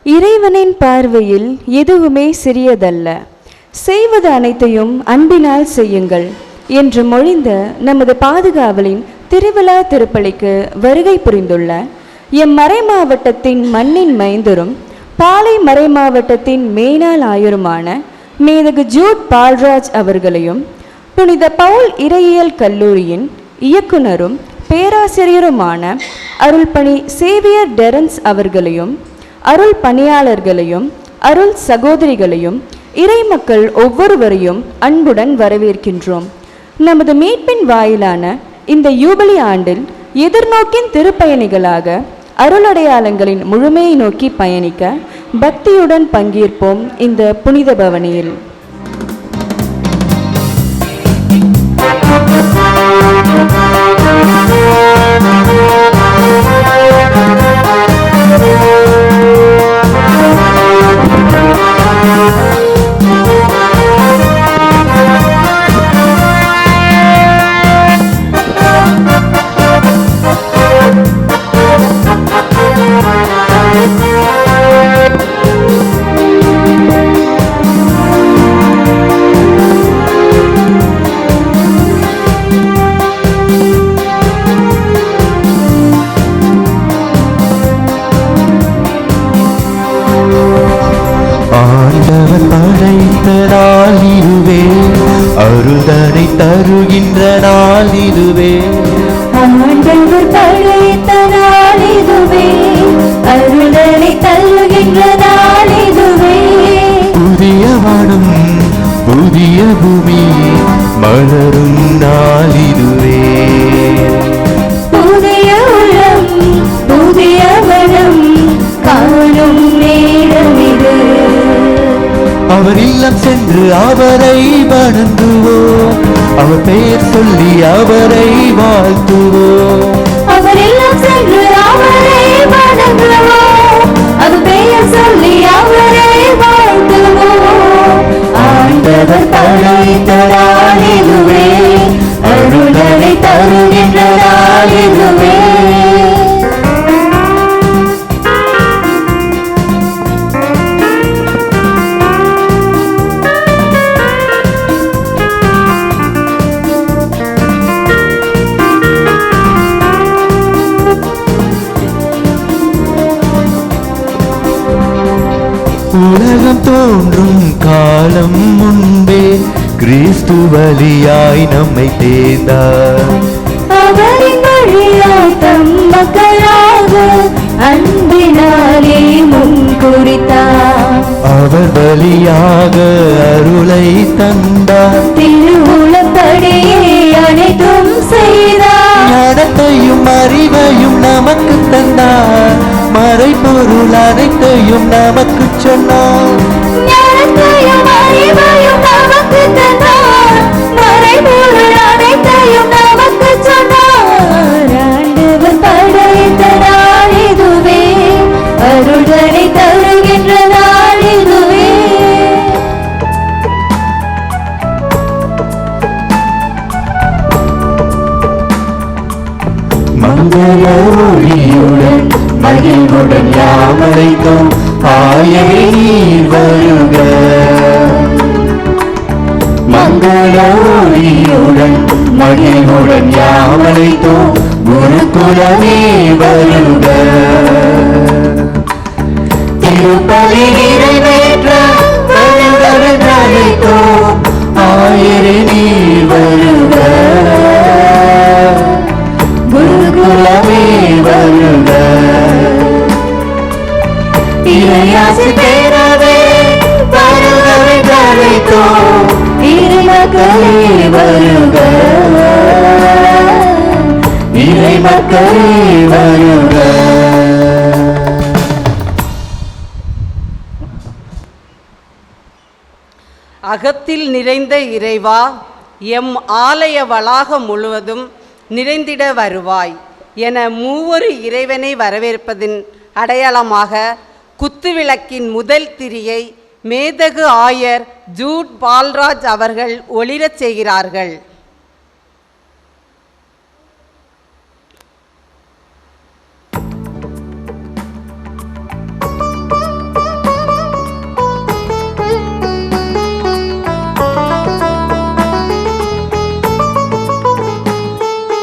இறைவனின் பார்வையில் எதுவுமே சிறியதல்ல, செய்வது அனைத்தையும் அன்பினால் செய்யுங்கள் என்று மொழிந்த நமது பாதுகாவலின் திருவிழா திருப்பலிக்கு வருகை புரிந்துள்ள எம் மறைமாவட்டத்தின் மண்ணின் மைந்தரும் பாலை மறைமாவட்டத்தின் மேனாள் ஆயருமான மேதகு ஜூட் பால்ராஜ் அவர்களையும், புனித பவுல் இறையியல் கல்லூரியின் இயக்குனரும் பேராசிரியருமான அருள்பணி சேவியர் டெரன்ஸ் அவர்களையும், அருள் பணியாளர்களையும், அருள் சகோதரிகளையும், இறை மக்கள் ஒவ்வொருவரையும் அன்புடன் வரவேற்கின்றோம். நமது மீட்பின் வாயிலான இந்த யூபிலி ஆண்டில் எதிர்நோக்கின் திருப்பயணிகளாக அருளடையாளங்களின் முழுமையை நோக்கி பயணிக்க பக்தியுடன் பங்கேற்போம் இந்த புனித பவனியில். அருள்தனை தருகின்ற நாள் இதுவே, ஆண்டவர் படைத்த நாள் இதுவே, அருள்தனை தருகின்ற நாள் இதுவே. புதிய வானம் புதிய பூமி மலரும் நாள் இதுவே, புதிய உளம் புதிய மனம் காணும் நேரம் இது. அவர் இல்லம் சென்று அவரை வணங்குவோம், அவர் பெயர் சொல்லி அவரை வாழ்த்துவோம். அவர் இல்லம் சென்று அவரை வணங்குவோம், அவர் பெயர் சொல்லி அவரை வாழ்த்துவோம். ஆண்டவர் படைத்த நாள் இதுவே, அருள்தனை தருகின்ற நாள் இதுவே. உலகம் தோன்றும் காலம் முன்பே கிறிஸ்து வழியாய் நம்மை தேர்ந்தார், அவரின் வழியாய் தம் மக்களாக அன்பினாலே முன் குறித்தார். அவர் வழியாக அருளை தந்தார், திருவுளப்படியே அனைத்தும் செய்தார். ஞானத்தையும் அறிவையும் நமக்கு தந்தார், மறைபொருள் அனைத்தையும் நமக்கு சொன்னார். ஞானத்தையும் அறிவையும் நமக்கு தந்தார், மறைபொருள் அனைத்தையும் நமக்கு சொன்னார். ஆண்டவர் படைத்த நாள் இதுவே, அருள்தனை தருகின்ற நாள் இதுவே. மங்கள ஒளியுடன் மகிழ்வுடன் யாமரைத்தோம், ஆயரே நீர் வருக. மங்கள ஒளியுடன் மகிழ்வுடன் யாமரைத்தோம், குருகுலமே வருக. திருப்பலி நிறைவேற்ற வருகிறவன் அழைத்தோம், ஆயரே நீர் வருக. குருகுலமே வருக. இறையாசி பெறவே வருகிறவன் அழைத்தோம், இறைமக்களே வருக. இறைமக்களே வருக. அகத்தில் நிறைந்த இறைவா, எம் ஆலய வளாகம் முழுவதும் நிறைந்திட வருவாய் என மூவொரு இறைவனை வரவேற்பதின் அடையாளமாக குத்துவிளக்கின் முதல் திரியை மேதகு ஆயர் ஜூட் பால்ராஜ் அவர்கள் ஒளிரச் செய்கிறார்கள்.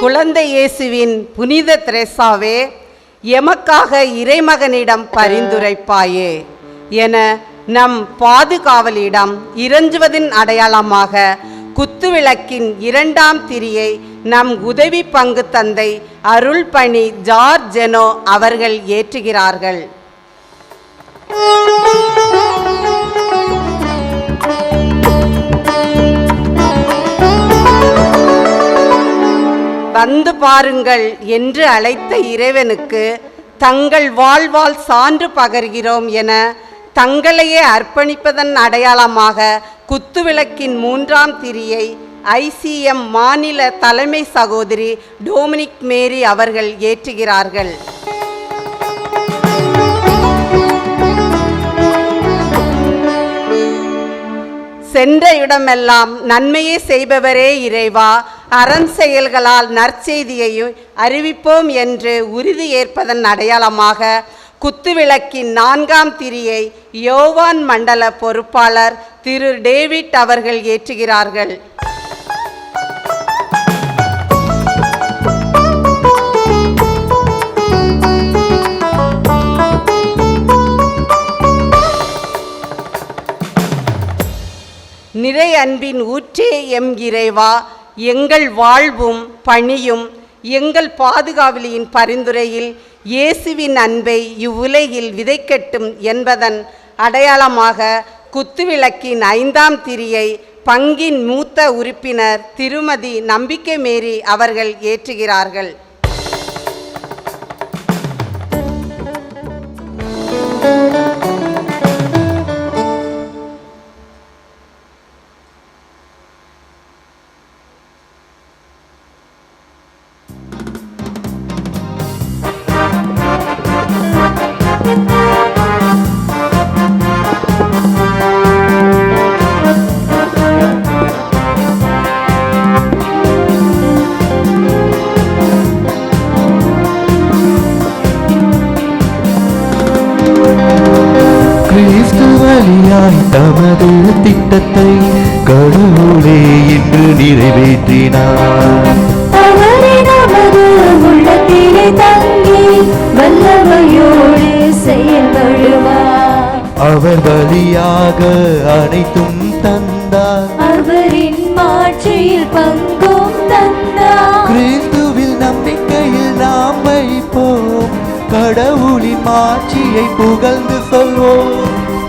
குழந்தை இயேசுவின் புனித திரேசாவே, எமக்காக இறைமகனிடம் பரிந்துரைப்பாயே என நம் பாதுகாவலிடம் இறைஞ்சுவதின் அடையாளமாக குத்துவிளக்கின் இரண்டாம் திரியை நம் உதவி பங்கு தந்தை அருள்பணி ஜார்ஜ் ஜெனோ அவர்கள் ஏற்றுகிறார்கள். வந்து பாருங்கள் என்று அழைத்த இறைவனுக்கு தங்கள் வாழ்வால் சான்று பகர்கிறோம் என தங்களையே அர்ப்பணிப்பதன் அடையாளமாக குத்துவிளக்கின் மூன்றாம் திரியை ICM மாநில தலைமை சகோதரி டொமினிக் மேரி அவர்கள் ஏற்றுகிறார்கள். சென்ற இடமெல்லாம் நன்மையே செய்பவரே இறைவா, அரண் செயல்களால் நற்செய்தியையும் அறிவிப்போம் என்று உறுதி ஏற்பதன் அடையாளமாக குத்துவிளக்கின் நான்காம் திரியை யோவான் மண்டல பொறுப்பாளர் திரு டேவிட் அவர்கள் ஏற்றுகிறார்கள். நிறை அன்பின் ஊற்றே எம் இறைவா, எங்கள் வாழ்வும் பணியும் எங்கள் பாதுகாவலியின் பரிந்துரையில் இயேசுவின் அன்பை இவ்வுலகில் விதைக்கட்டும் என்பதன் அடையாளமாக குத்துவிளக்கின் ஐந்தாம் திரியை பங்கின் மூத்த உறுப்பினர் திருமதி நம்பிக்கை மேரி அவர்கள் ஏற்றுகிறார்கள். தமது திட்டத்தை கடவுளே இன்று நிறைவேற்றினார். நமது உள்ளத்திலே தங்கி வல்லமையோடு செயல்படுவார். அவர் வழியாக அனைத்தும் தந்தார். அவரின் மாட்சியில் பங்கும் தந்தார். கிறிஸ்துவில் நம்பிக்கையில் நாம் வைப்போம். கடவுளின் மாட்சியை புகழ்ந்து சொல்வோம்.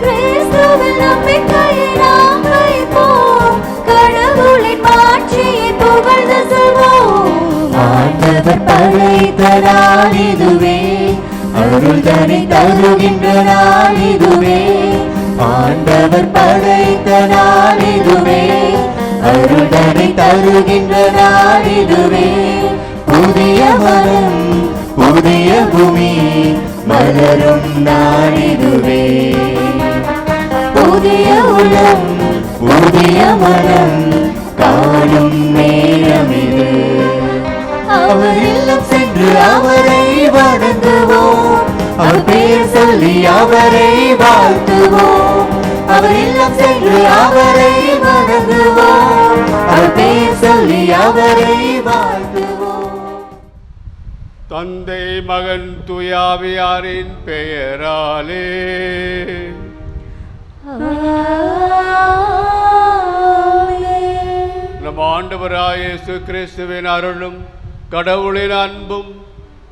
கிறிஸ்துவில் நம்பிக்கையில் நாம் வைப்போம். கடவுளின் மாட்சியை புகழ்ந்து சொல்வோம். ஆண்டவர் படைத்த நாள் இதுவே, அருள் தனி தருகின்ற நாள் இதுவே. ஆண்டவர் படைத்த நாள் இதுவே, அருள் தனி தருகின்ற நாள் இதுவே. புதிய மனம் புதிய பூமி மலரும் நாள் இதுவே. புதிய உலகம் புதிய மனம் காணும் நேரம் இது. அவர் இல்லம் சென்று அவரை வணங்குவோம். அவர் பெயர் சொல்லி அவரை வாழ்த்துவோம். அவர் இல்லம் சென்று அவரை வணங்குவோம். அவர் பெயர் சொல்லி அவரை வாழ்த்துவோம். தந்தை மகன் தூயாவியாரின் பெயராலே நம் ஆண்டவராய இயேசு கிறிஸ்துவின் அருளும் கடவுளின் அன்பும்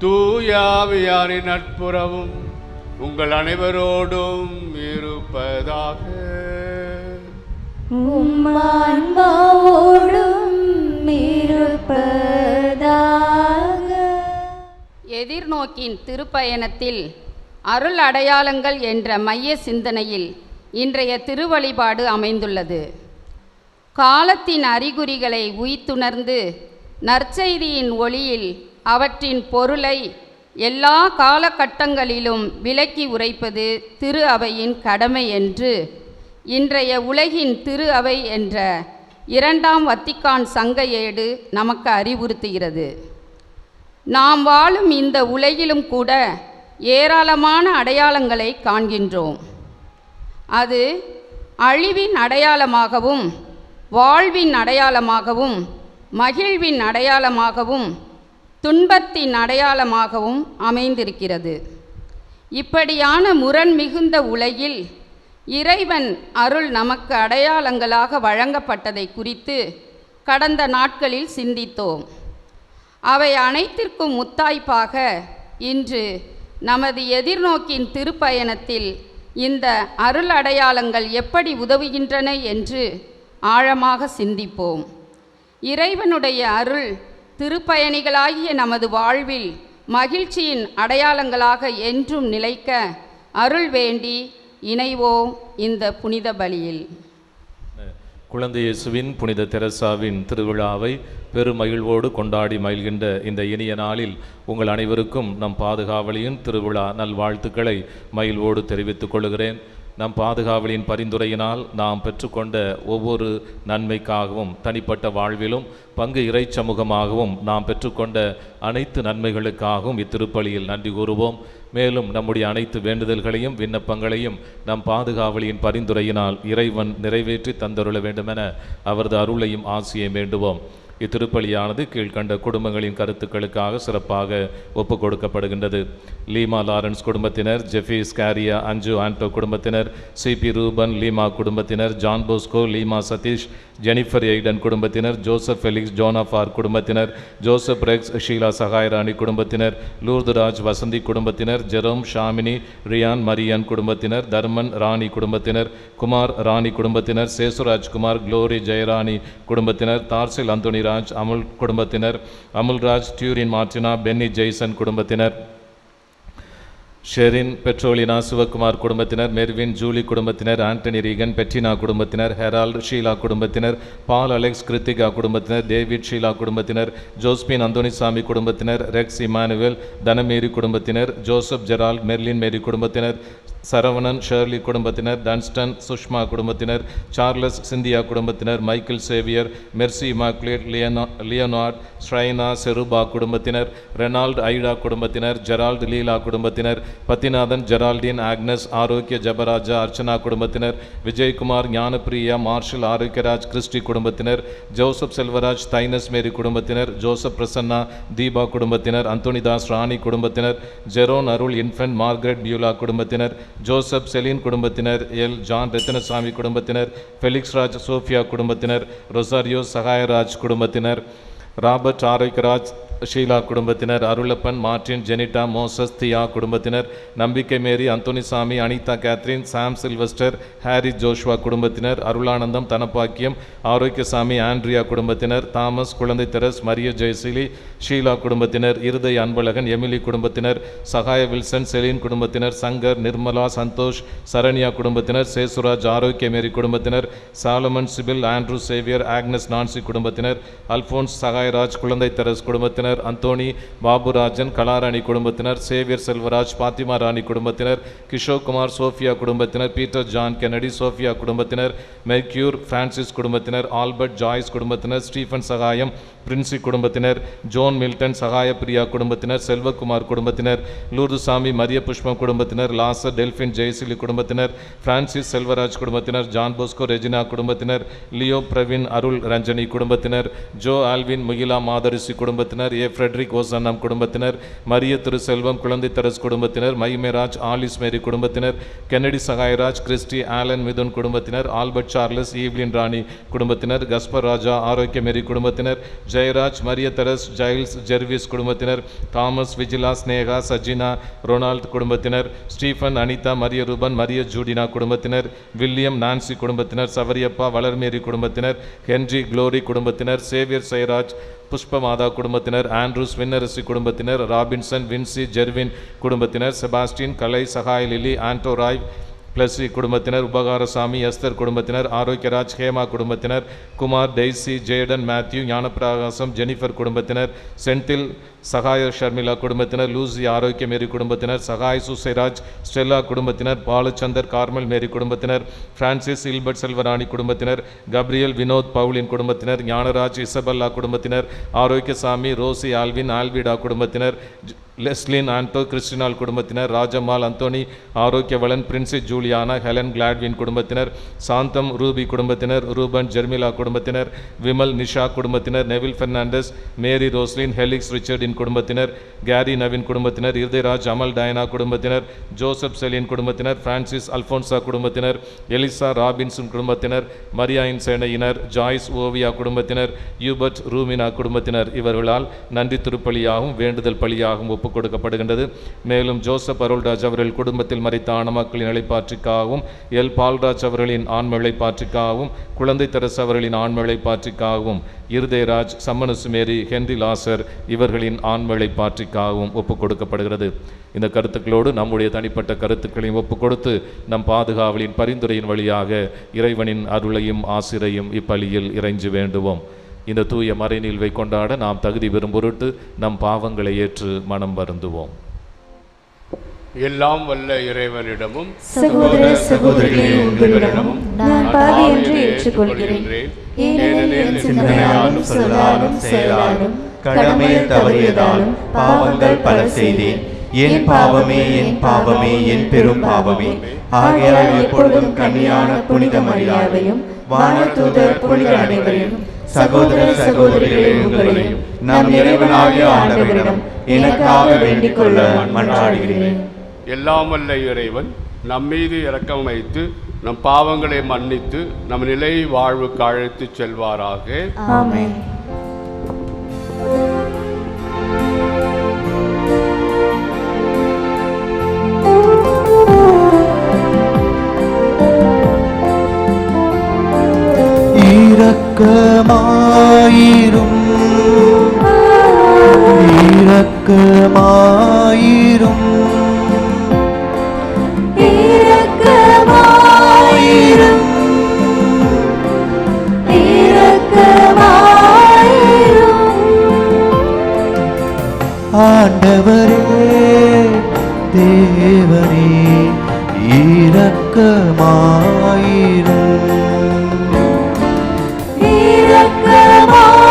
தூயாவியாரின் நட்புறவும் உங்கள் அனைவரோடும் இருப்பதாக. எதிர்நோக்கின் திருப்பயணத்தில் அருள் அடையாளங்கள் என்ற மைய சிந்தனையில் இன்றைய திருவழிபாடு அமைந்துள்ளது. காலத்தின் அறிகுறிகளை உய்த்துணர்ந்து நற்செய்தியின் ஒளியில் அவற்றின் பொருளை எல்லா காலகட்டங்களிலும் விளக்கி உரைப்பது திரு அவையின் கடமை என்று இன்றைய உலகின் திரு அவை என்ற 2ஆம் வத்திக்கான் சங்க ஏடு நமக்கு அறிவுறுத்துகிறது. நாம் வாழும் இந்த உலகிலும் கூட ஏராளமான அடையாளங்களை காண்கின்றோம். அது அழிவின் அடையாளமாகவும் வாழ்வின் அடையாளமாகவும் மகிழ்வின் அடையாளமாகவும் துன்பத்தின் அடையாளமாகவும் அமைந்திருக்கிறது. இப்படியான முரண் மிகுந்த உலகில் இறைவன் அருள் நமக்கு அடையாளங்களாக வழங்கப்பட்டதை குறித்து கடந்த நாட்களில் சிந்தித்தோம். அவை அனைத்திற்கும் முத்தாய்ப்பாக இன்று நமது எதிர்நோக்கின் திருப்பயணத்தில் இந்த அருள் அடையாளங்கள் எப்படி உதவுகின்றன என்று ஆழமாக சிந்திப்போம். இறைவனுடைய அருள் திருப்பயணிகளாகிய நமது வாழ்வில் மகிழ்ச்சியின் அடையாளங்களாக என்றும் நிலைக்க அருள் வேண்டி இணைவோம் இந்த புனித பலியில். குழந்தை இயேசுவின் புனித தெரசாவின் திருவிழாவை பெருமகிழ்வோடு கொண்டாடி மகிழ்கின்ற இந்த இனிய நாளில் உங்கள் அனைவருக்கும் நம் பாதுகாவலியின் திருவிழா நல்வாழ்த்துக்களை மகிழ்வோடு தெரிவித்துக் கொள்கிறேன். நம் பாதுகாவலின் பரிந்துரையினால் நாம் பெற்றுக்கொண்ட ஒவ்வொரு நன்மைக்காகவும் தனிப்பட்ட வாழ்விலும் பங்கு இறை சமூகமாகவும் நாம் பெற்றுக்கொண்ட அனைத்து நன்மைகளுக்காகவும் இத்திருப்பலியில் நன்றி கூறுவோம். மேலும் நம்முடைய அனைத்து வேண்டுதல்களையும் விண்ணப்பங்களையும் நம் பாதுகாவலியின் பரிந்துரையினால் இறைவன் நிறைவேற்றி தந்தருள வேண்டுமென அவரது அருளையும் ஆசியை வேண்டுவோம். இத்திருப்பலியானது கீழ்கண்ட குடும்பங்களின் கருத்துக்களுக்காக சிறப்பாக ஒப்புக் கொடுக்கப்படுகின்றது. லீமா லாரன்ஸ் குடும்பத்தினர், ஜெஃபி ஸ்காரியா அஞ்சு ஆண்டோ குடும்பத்தினர், சிபி ரூபன் லீமா குடும்பத்தினர், John Bosco Leema Sathish, Jennifer Aiden குடும்பத்தினர், ஜோசப் ஃபெலிக்ஸ் ஜோனாஃபார் குடும்பத்தினர், ஜோசப் ரெக்ஸ் ஷீலா சகாயராணி குடும்பத்தினர், லூர்துராஜ் வசந்தி குடும்பத்தினர், ஜெரோம் ஷாமினி ரியான் மரியன் குடும்பத்தினர், தர்மன் ராணி குடும்பத்தினர், குமார் ராணி குடும்பத்தினர், சேசுராஜ் குமார் குளோரி ஜெயராணி குடும்பத்தினர், தார்சில் அந்தோனி ராஜ் அமுல் குடும்பத்தினர், அமுல்ராஜ் டியூரின் மார்டினா பென்னி ஜெய்சன் குடும்பத்தினர், ஷெரின் பெட்ரோலினா சிவகுமார் குடும்பத்தினர், மெர்வின் ஜூலி குடும்பத்தினர், ஆண்டனி ரீகன் பெட்டினா குடும்பத்தினர், ஹெரால்ட் ஷீலா குடும்பத்தினர், பால் அலெக்ஸ் கிருத்திகா குடும்பத்தினர், டேவிட் ஷீலா குடும்பத்தினர், ஜோஸ்பின் அந்தோனிசாமி குடும்பத்தினர், ரெக்ஸ் இமானுவேல் தனமேரி குடும்பத்தினர், ஜோசப் ஜெரால்ட் மெர்லின் மேரி குடும்பத்தினர், சரவணன் ஷேர்லி குடும்பத்தினர், டன்ஸ்டன் சுஷ்மா குடும்பத்தினர், சார்லஸ் சிந்தியா குடும்பத்தினர், Michael Xavier, Mercy Immaculate Leonard Shraina Cheruba குடும்பத்தினர், ரெனால்ட் ஐடா குடும்பத்தினர், ஜெரால்ட் லீலா குடும்பத்தினர், பத்திநாதன் ஜெரால்டின் ஆக்னஸ் ஆரோக்கிய ஜபராஜா அர்ச்சனா குடும்பத்தினர், விஜயகுமார் ஞானப்பிரியா மார்ஷல் ஆரோக்கியராஜ் கிறிஸ்டி குடும்பத்தினர், ஜோசப் செல்வராஜ் தைனஸ் மேரி குடும்பத்தினர், ஜோசப் பிரசன்னா தீபா குடும்பத்தினர், அந்தோனிதாஸ் ராணி குடும்பத்தினர், ஜெரோன் அருள் இன்ஃபென்ட் மார்கரெட் பியூலா குடும்பத்தினர், ஜோசப் செலின் குடும்பத்தினர், எல் ஜான் ரத்தினசாமி குடும்பத்தினர், ஃபெலிக்ஸ் ராஜ் சோஃபியா குடும்பத்தினர், ரொசாரியோ சகாயராஜ் குடும்பத்தினர், ராபர்ட் ஆரோக்கியராஜ் ஷீலா குடும்பத்தினர், அருளப்பன் மார்டின் ஜெனிட்டா மோசஸ் தியா குடும்பத்தினர், நம்பிக்கை மேரி அந்தோனிசாமி அனிதா கேத்ரின் சாம் சில்வஸ்டர் ஹாரி ஜோஷ்வா குடும்பத்தினர், அருளானந்தம் தனப்பாக்கியம் ஆரோக்கியசாமி ஆண்ட்ரியா குடும்பத்தினர், தாமஸ் குழந்தை தெரஸ் மரிய ஜெயசிலி ஷீலா குடும்பத்தினர், இருதய அன்பழகன் எமிலி குடும்பத்தினர், சகாய வில்சன் செலின் குடும்பத்தினர், சங்கர் நிர்மலா சந்தோஷ் சரண்யா குடும்பத்தினர், சேசுராஜ் ஆரோக்கிய மேரி குடும்பத்தினர், Solomon CIBIL Andrew Xavier Agnes Nancy குடும்பத்தினர், அல்போன்ஸ் சகாயராஜ் குழந்தை தெரஸ் குடும்பத்தினர், அந்தோனி பாபுராஜன் கலாராணி குடும்பத்தினர், சேவியர் செல்வராஜ் பாத்திமா ராணி குடும்பத்தினர், கிஷோர்குமார் சோஃபியா குடும்பத்தினர், பீட்டர் ஜான் கெனடி சோஃபியா குடும்பத்தினர், மெர்க்யூர் பிரான்சிஸ் குடும்பத்தினர், ஆல்பர்ட் ஜாய்ஸ் குடும்பத்தினர், ஸ்டீஃபன் சகாயம் பிரின்சி குடும்பத்தினர், ஜோன் மில்டன் சகாய பிரியா குடும்பத்தினர், செல்வகுமார் குடும்பத்தினர், லூர்துசாமி மரிய புஷ்பம் குடும்பத்தினர், லாசர் டெல்பின் ஜெயசிலி குடும்பத்தினர், பிரான்சிஸ் செல்வராஜ் குடும்பத்தினர், ஜான் போஸ்கோ ரெஜினா குடும்பத்தினர், லியோ பிரவீன் அருள் ரஞ்சனி குடும்பத்தினர், ஜோ ஆல்வின் முகிலா மாதரிசி குடும்பத்தினர், ஏ ஃப்ரெட்ரிக் ஓசன்னம் குடும்பத்தினர், மரிய திருசெல்வம் குழந்தை தெரஸ் குடும்பத்தினர், மைமேராஜ் ஆலிஸ் மேரி குடும்பத்தினர், Kennedy Sahayaraj Christy Alan Mithun குடும்பத்தினர், ஆல்பர்ட் சார்லஸ் ஈவ்லின் ராணி குடும்பத்தினர், கஸ்பர் ராஜா ஆரோக்கிய மேரி குடும்பத்தினர், Jeyaraj Maria Therese Giles Jervis குடும்பத்தினர், தாமஸ் விஜிலா ஸ்னேகா சஜினா ரொனால்ட் குடும்பத்தினர், ஸ்டீஃபன் அனிதா மரிய ரூபன் மரிய ஜூடினா குடும்பத்தினர், வில்லியம் நான்சி குடும்பத்தினர், சவரியப்பா வளர்மேரி குடும்பத்தினர், ஹென்றி குளோரி குடும்பத்தினர், சேவியர் சைராஜ் புஷ்பமாதா குடும்பத்தினர், ஆண்ட்ரூஸ் வின்னரசி குடும்பத்தினர், ராபின்சன் வின்சி ஜெர்வின் குடும்பத்தினர், Sebastian Kalai Sahaya Lily Anto Roy Blessy குடும்பத்தினர், உபகாரசாமி எஸ்தர் குடும்பத்தினர், ஆரோக்கியராஜ் ஹேமா குடும்பத்தினர், Kumar, Daisy, Jaden, Matthew, Gnanaprakasam, Jennifer குடும்பத்தினர், சென்தில், சகாய ஷர்மிளா குடும்பத்தினர், லூசி ஆரோக்கிய மேரி குடும்பத்தினர், சகாய் சுசைராஜ், ஸ்டெல்லா குடும்பத்தினர், பாலச்சந்தர், கார்மல் மேரி குடும்பத்தினர், பிரான்சிஸ், இல்பர்ட் செல்வராணி குடும்பத்தினர், கப்ரியல், வினோத், பவுலின் குடும்பத்தினர், ஞானராஜ், இசபல்லா குடும்பத்தினர், ஆரோக்கியசாமி, ரோசி, ஆல்வின், ஆல்விடா குடும்பத்தினர், லெஸ்லின், ஆண்டோ, கிறிஸ்டினால் குடும்பத்தினர், Rajammal, Anthony, Arokiavalan, Princy Juliana, Helen, Gladwin குடும்பத்தினர், சாந்தம், ரூபி குடும்பத்தினர், ரூபன், ஜெர்மிலா குடும்பத்தினர், விமல், நிஷா குடும்பத்தினர், நெவில் பெர்னாண்டஸ், மேரி ரோஸ்லின், ஹெலிக்ஸ் ரிச்சர்டின் குடும்பத்தினர், கேரி நவின் குடும்பத்தினர், இருதயராஜ், அமல், டயனா குடும்பத்தினர், ஜோசப் செலின் குடும்பத்தினர், பிரான்சிஸ், அல்போன்சா குடும்பத்தினர், எலிசா, ராபின்சன் குடும்பத்தினர், மரியாயின் சேனையினர், ஜாய்ஸ், ஓவியா குடும்பத்தினர், யூபர்ட், ரூமினா குடும்பத்தினர். இவர்களால் நன்றி திருப்பலியாகவும் வேண்டுதல் பலியாகவும் ஒப்புக் கொடுக்கப்படுகின்றது. மேலும் ஜோசப் அருள்ராஜ் அவர்கள் குடும்பத்தில் மரித்த ஆணமக்களின் இளைப்பாற்றிக்காகவும், எல் பால்ராஜ் அவர்களின் ஆன்ம இளைப்பாற்றிக்காகவும், குழந்தை தெரசு அவர்களின் ஆன்ம இளைப்பாற்றிக்காகவும், இருதயராஜ், சம்மனசு மேரி, ஹென்றி லாசர் இவர்களின் ஆன்ம இளைப்பாற்றிக்காகவும் ஒப்புக் கொடுக்கப்படுகிறது. இந்த கருத்துக்களோடு நம்முடைய தனிப்பட்ட கருத்துக்களையும் ஒப்புக் கொடுத்து நம் பாதுகாவலின் பரிந்துரையின் வழியாக இறைவனின் அருளையும் ஆசிரையும் இப்பலியில் இறைஞ்சி வேண்டுவோம். இந்த தூய மறைநில்வை கொண்டாட நாம் தகுதி பெறும் பொருட்டு நம் பாவங்களை ஏற்று மனம் வருந்துவோம். எல்லாம் வல்ல இறைவனிடமும் சகோதர சகோதரிகளே உங்களிடமும் நான் பாவி என்று ஏற்றுக்கொள்கிறேன். ஏனெனில் என் சிந்தனையாலும் சொல்லாலும் செயலாலும் கடமையை தவறியதாலும் பாவங்கள் பல செய்தேன். என் பாவமே, என் பாவமே, என் பெரும் பாவமே. ஆகையால் எப்பொழுதும் கன்னியான புனித மரியாதையும் வானதூதர் புனித அனைவரையும் சகோதர சகோதரிகளே உங்களையும் நம் இறைவனாகிய ஆண்டவரிடம் எனக்காக வேண்டிக் கொள்ள மன்றாடுகிறேன். எல்லாம் வல்ல இறைவன் நம்மீது இரக்கம் வைத்து நம் பாவங்களை மன்னித்து நம் நிலை வாழ்வுக்கு அழைத்து செல்வாராக. ஆமென். இரக்கமாயிரும், இரக்கமாயிரும், இரக்கமாயிரும், இரக்கமாயிரும். ஆண்டவரே தேவனே இரக்கமாயிரும்,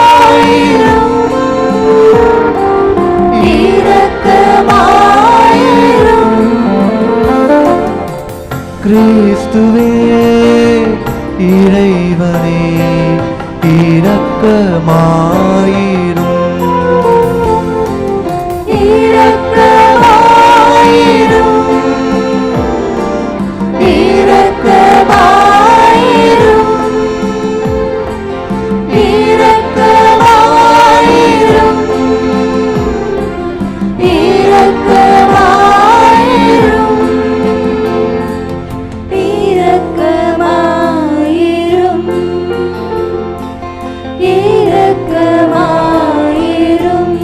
இரக்கமாயிரும், இரக்கமாயிரும். கிறிஸ்துவே இறைவனே இரக்கமாயிரும், இரக்கமாயிரும், இரக்கமாயிரும், இரக்கமாயிரும், இரக்கமாயிரும், இரக்கமாயிரும், இரக்கமாயிரும்.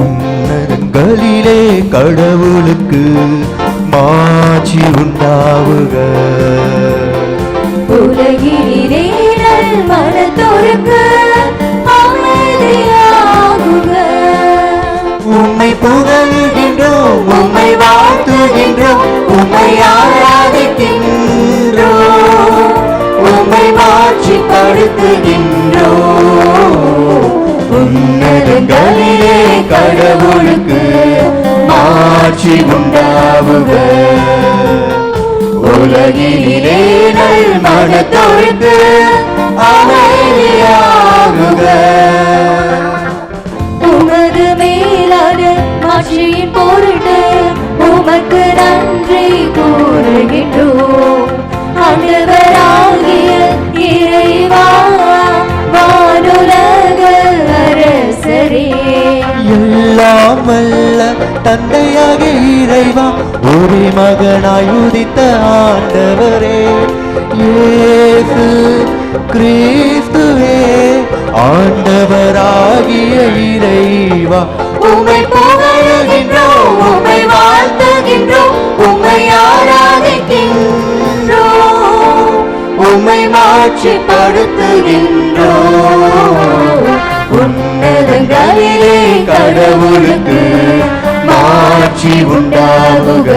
உன்னதங்களிலே கடவுளுக்கு மாட்சி உண்டாவுக. உலகினிலே நல் மனத்தோருக்கு அமைதியாகுக. உம்மை புகழ்கின்றோம், உம்மை வாழ்த்துகின்றோம், உம்மை ஆராதிக்கின்றோம், உம்மை மாட்சிப்படுத்துகின்றோம். உன்னதங்களிலே கடவுளுக்கு மாட்சி உண்டாவுக. உலகினிலே நல் மனத்தோருக்கு அமைதியாகுக. உமது மேலான மாட்சியின் பொருட்டு உமக்கு நன்றி கூறுகின்றோம். ஆண்டவராகிய இறைவா, வானுலக அரசரே, எல்லாம் வல்ல தந்தையாக இறைவா ஒரே மகனாய் உதித்த ஆண்டவரே இயேசு கிறிஸ்துவே ஆண்டவராகிய இறைவா உம்மை புகழுகின்றோம், உம்மை வாழ்த்துகின்றோம், உம்மை ஆராதிக்கின்றோம், உம்மை மாட்சிப்படுத்துகின்றோம். உன்னதங்களிலே கடவுளுக்கு மாட்சி உண்டாகுக.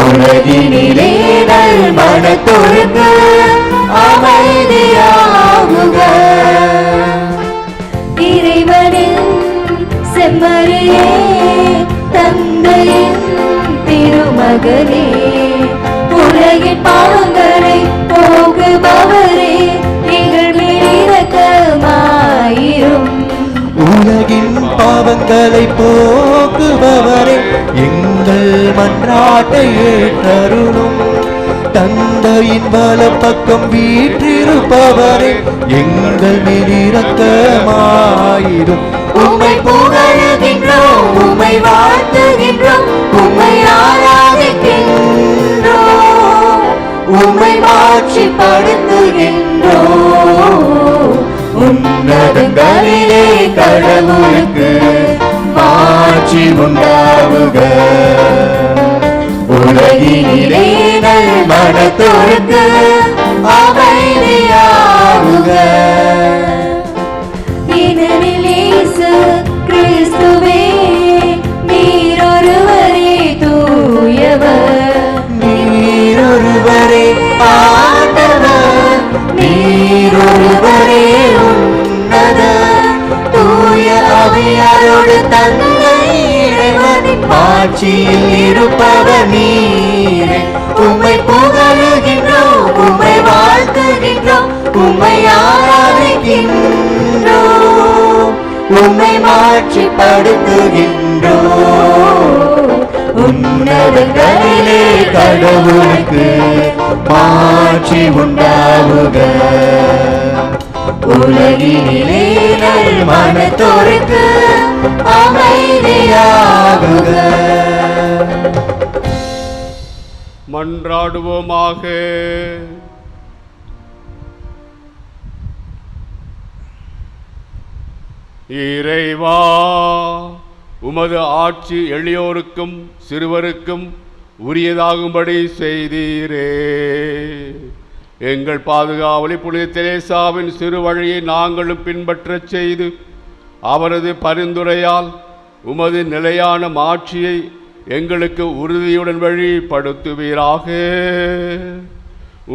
உலகினிலே நல் மனத்தொழுக்கு அமைதியாகுக. இறைவனின் செம்மறியே தந்தையின் திருமகனே உலகின் பாவங்களை போக்குபவரே எங்கள் மேல் இரக்கமாயிரும். உலகின் பாவங்களை போக்குபவரே எங்கள் மன்றாட்டை ஏற்றருளும். தந்தையின் வலப்பக்கம் வீற்றிருப்பவரே எங்கள் மேல் இரக்கமாயிரும். உம்மை புகழுகின்றோம், உம்மை வாழ்த்துகின்றோம், உம்மை ஆராதிக்கின்றோம், உம்மை மாட்சிப்படுத்துகின்றோம். உன்னதங்களிலே கடவுளுக்கு மாட்சி உண்டாகுக. உலகினிலே நல் மனத்தொழுக்கு அமைதியாகுக. ஏனெனில் இயேசு கிறிஸ்துவே நீர் ஒருவரே தூயவர், நீரொருவரே ஆண்டவர், நீரொருவரே உன்னதர். தூய அவையாரோடு தந்தை இறைவனின் ஆட்சியில் இருப்பவர் நீரே. உம்மை புகழுகின்றோம், உம்மை வாழ்த்துகின்றோம், உம்மை ஆராதிக்கின்றோம், உம்மை மாட்சிப்படுத்துகின்றோம். உன்னதங்களிலே கடவுளுக்கு மாட்சி உண்டாகுக. உலகினிலே நல் மனத்தோருக்கு அமைதியாகுக. மன்றாடுவோமாக. இறைவா, உமது ஆட்சி எளியோருக்கும் சிறுவருக்கும் உரியதாகும்படி செய்தீரே. எங்கள் பாதுகாவலி புனித தெரேசாவின் சிறு வழியை நாங்களும் பின்பற்றச் செய்து அவரது பரிந்துரையால் உமது நிலையான மாட்சியை எங்களுக்கு உறுதியுடன் வழிப்படுத்துவீராக.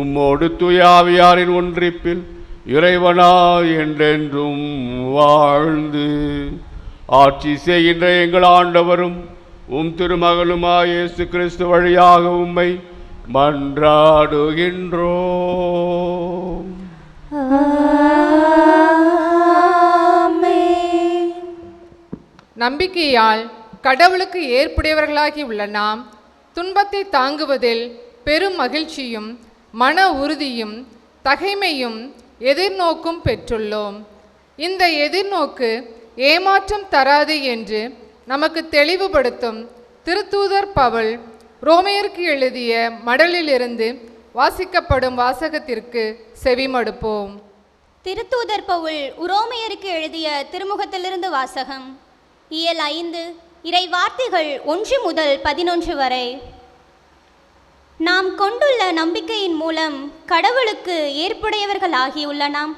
உம்மோடு தூயாவியாரின் ஒன்றிப்பில் இறைவனா என்றென்றும் வாழ்ந்து ஆட்சி செய்கின்ற எங்கள் ஆண்டவரும் உம் திருமகனுமாய் இயேசு கிறிஸ்து வழியாக உம்மை மன்றாடுகின்றோம். நம்பிக்கையால் கடவுளுக்கு ஏற்புடையவர்களாகி உள்ள நாம் துன்பத்தை தாங்குவதில் பெரும் மகிழ்ச்சியும் மன உறுதியும் தகைமையும் எதிர்நோக்கும் பெற்றுள்ளோம். இந்த எதிர்நோக்கு ஏமாற்றம் தராது என்று நமக்கு தெளிவுபடுத்தும் திருத்தூதர் பவுல் ரோமையருக்கு எழுதிய மடலிலிருந்து வாசிக்கப்படும் வாசகத்திற்கு செவிமடுப்போம். திருத்தூதர் பவுல் உரோமையருக்கு எழுதிய திருமுகத்திலிருந்து வாசகம். இயல் 5 இறை வார்த்தைகள் 1 முதல் 11 வரை. நாம் கொண்டுள்ள நம்பிக்கையின் மூலம் கடவுளுக்கு ஏற்புடையவர்களாகியுள்ள நாம்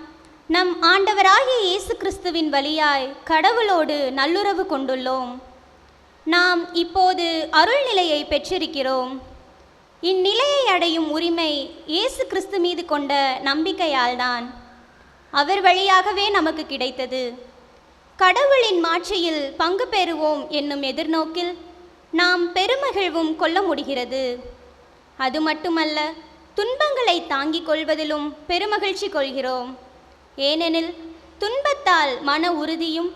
நம் ஆண்டவராகிய இயேசு கிறிஸ்துவின் வழியாய் கடவுளோடு நல்லுறவு கொண்டுள்ளோம். நாம் இப்போது அருள் நிலையை பெற்றிருக்கிறோம். இந்நிலையை அடையும் உரிமை இயேசு கிறிஸ்து மீது கொண்ட நம்பிக்கையால்தான். அவர் வழியாகவே நமக்கு கிடைத்தது. கடவுளின் மாட்சியில் பங்கு பெறுவோம் என்னும் எதிர்நோக்கில் நாம் பெருமகிழ்வும் கொள்ள முடிகிறது. அது மட்டுமல்ல, துன்பங்களை தாங்கிக் கொள்வதிலும் பெருமகிழ்ச்சி கொள்கிறோம். ஏனெனில் துன்பத்தால் மன உறுதியும்,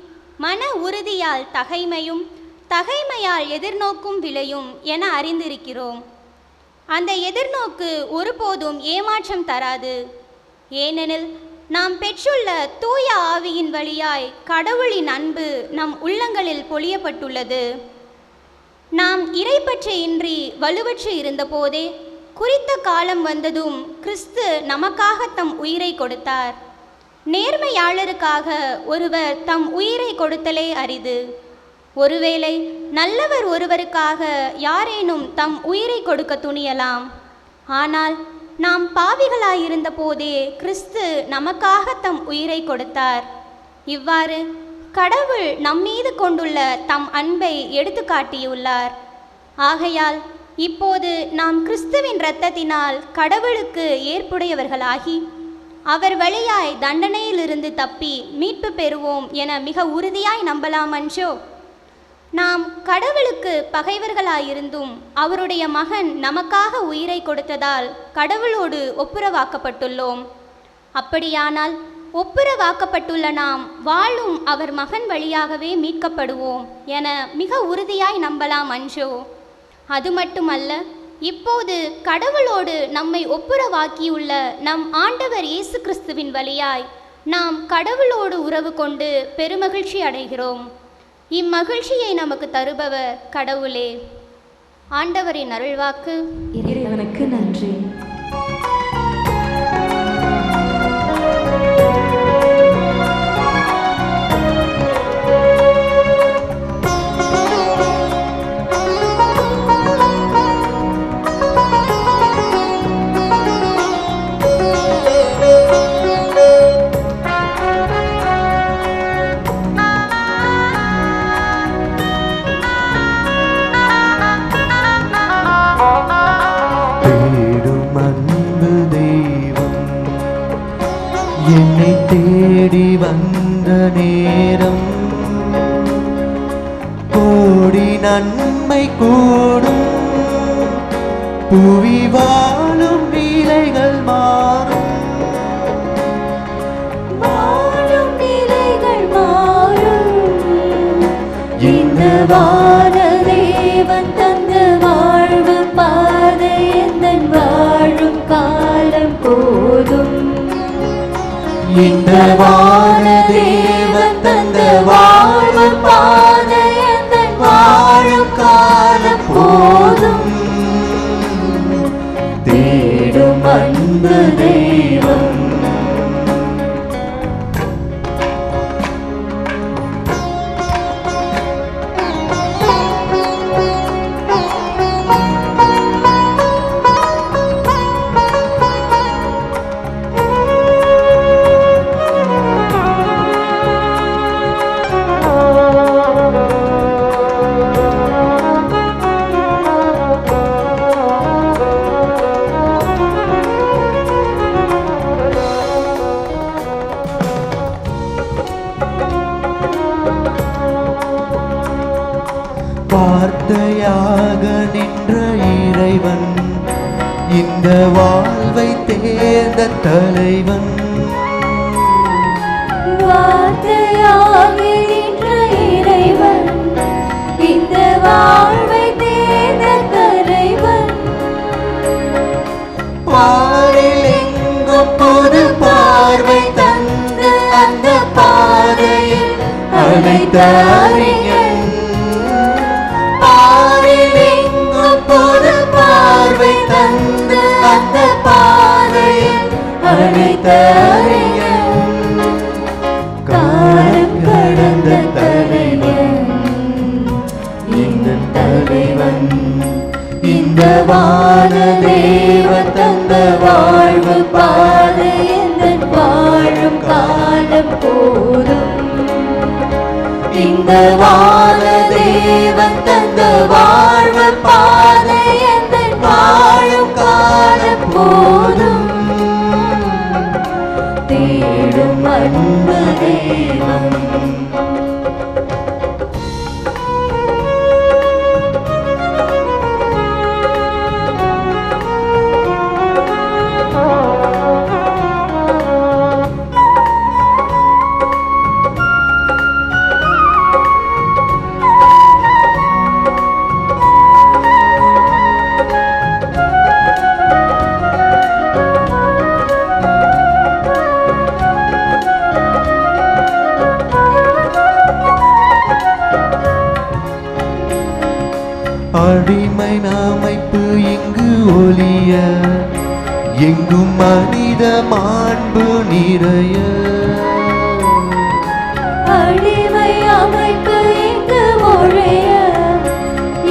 மன உறுதியால் தகைமையும், தகைமையால் எதிர்நோக்கும் விளையும் என அறிந்திருக்கிறோம். அந்த எதிர்நோக்கு ஒருபோதும் ஏமாற்றம் தராது. ஏனெனில் நாம் பெற்றுள்ள தூய ஆவியின் வழியாய் கடவுளின் அன்பு நம் உள்ளங்களில் பொழியப்பட்டுள்ளது. நாம் இறைப்பற்றையின்றி வலுவற்று இருந்தபோதே குறித்த காலம் வந்ததும் கிறிஸ்து நமக்காக தம் உயிரை கொடுத்தார். நேர்மையாளருக்காக ஒருவர் தம் உயிரை கொடுத்தலே அரிது. ஒருவேளை நல்லவர் ஒருவருக்காக யாரேனும் தம் உயிரை கொடுக்க துணியலாம். ஆனால் நாம் பாவிகளாயிருந்த போதே கிறிஸ்து நமக்காக தம் உயிரை கொடுத்தார். இவ்வாறு கடவுள் நம்மீது கொண்டுள்ள தம் அன்பை எடுத்து காட்டியுள்ளார். ஆகையால் இப்போது நாம் கிறிஸ்துவின் இரத்தத்தினால் கடவுளுக்கு ஏற்புடையவர்களாகி அவர் வழியாய் தண்டனையிலிருந்து தப்பி மீட்பு பெறுவோம் என மிக உறுதியாய் நம்பலாமன்றோ? நாம் கடவுளுக்கு பகைவர்களாயிருந்தும் அவருடைய மகன் நமக்காக உயிரை கொடுத்ததால் கடவுளோடு ஒப்புரவாக்கப்பட்டுள்ளோம். அப்படியானால் ஒப்புரவாக்கப்பட்டுள்ள நாம் வாழும் அவர் மகன் வழியாகவே மீட்கப்படுவோம் என மிக உறுதியாய் நம்பலாம் அன்றோ? அது மட்டுமல்ல, இப்போது கடவுளோடு நம்மை ஒப்புரவாக்கியுள்ள நம் ஆண்டவர் இயேசு கிறிஸ்துவின் வழியாய் நாம் கடவுளோடு உறவு கொண்டு பெருமகிழ்ச்சி அடைகிறோம். இம்மகிழ்ச்சியை நமக்கு தருபவர் கடவுளே. ஆண்டவரின் அருள்வாக்கு. இறைவனுக்கு நன்றி. என்னை தேடி வந்த நேரம் கோடி நன்மை கூடும், புவி வாழும் நிலைகள் மாறும், வாழும் நிலைகள் மாறும். இந்த வானதேவன் தந்த வாழ்வு பாதை எந்தன் வாழும் காலம் போதும். இந்த வானதேவன் தந்த வாழ்வு பாதை எந்தன் வாழும் காலம் போதும். தேடும் அன்பு தெய்வம் வார்த்தையாக நின்ற இறைவன், இந்த வாழ்வை தேர்ந்த தலைவன். வார்த்தையாக நின்ற இறைவன், இந்த வாழ்வை தேர்ந்த தலைவன். பாரில் எங்கும் பொது பார்வை தந்து அந்த பாதையில் அழைத்த அறிஞன். பொது பார்வை தந்து அந்த பாதையில் அழைத்த அறிஞன். காலம் கடந்த தலைவன், இந்த தலைவன். இந்த வானதேவன் தந்த வாழ்வு பாதை எந்தன் வாழும் காலம் போதும். இந்த வானதேவன் தந்த வாழ்வு பாதை எந்தன் வாழும் காலம் போதும். தேடும் அன்பு தெய்வம் அடிமை அமைப்பு இங்கு ஒளிய, எங்கும் மனித மாண்பு நிறைய. அடிமை அமைப்பு இங்கு ஒழிய,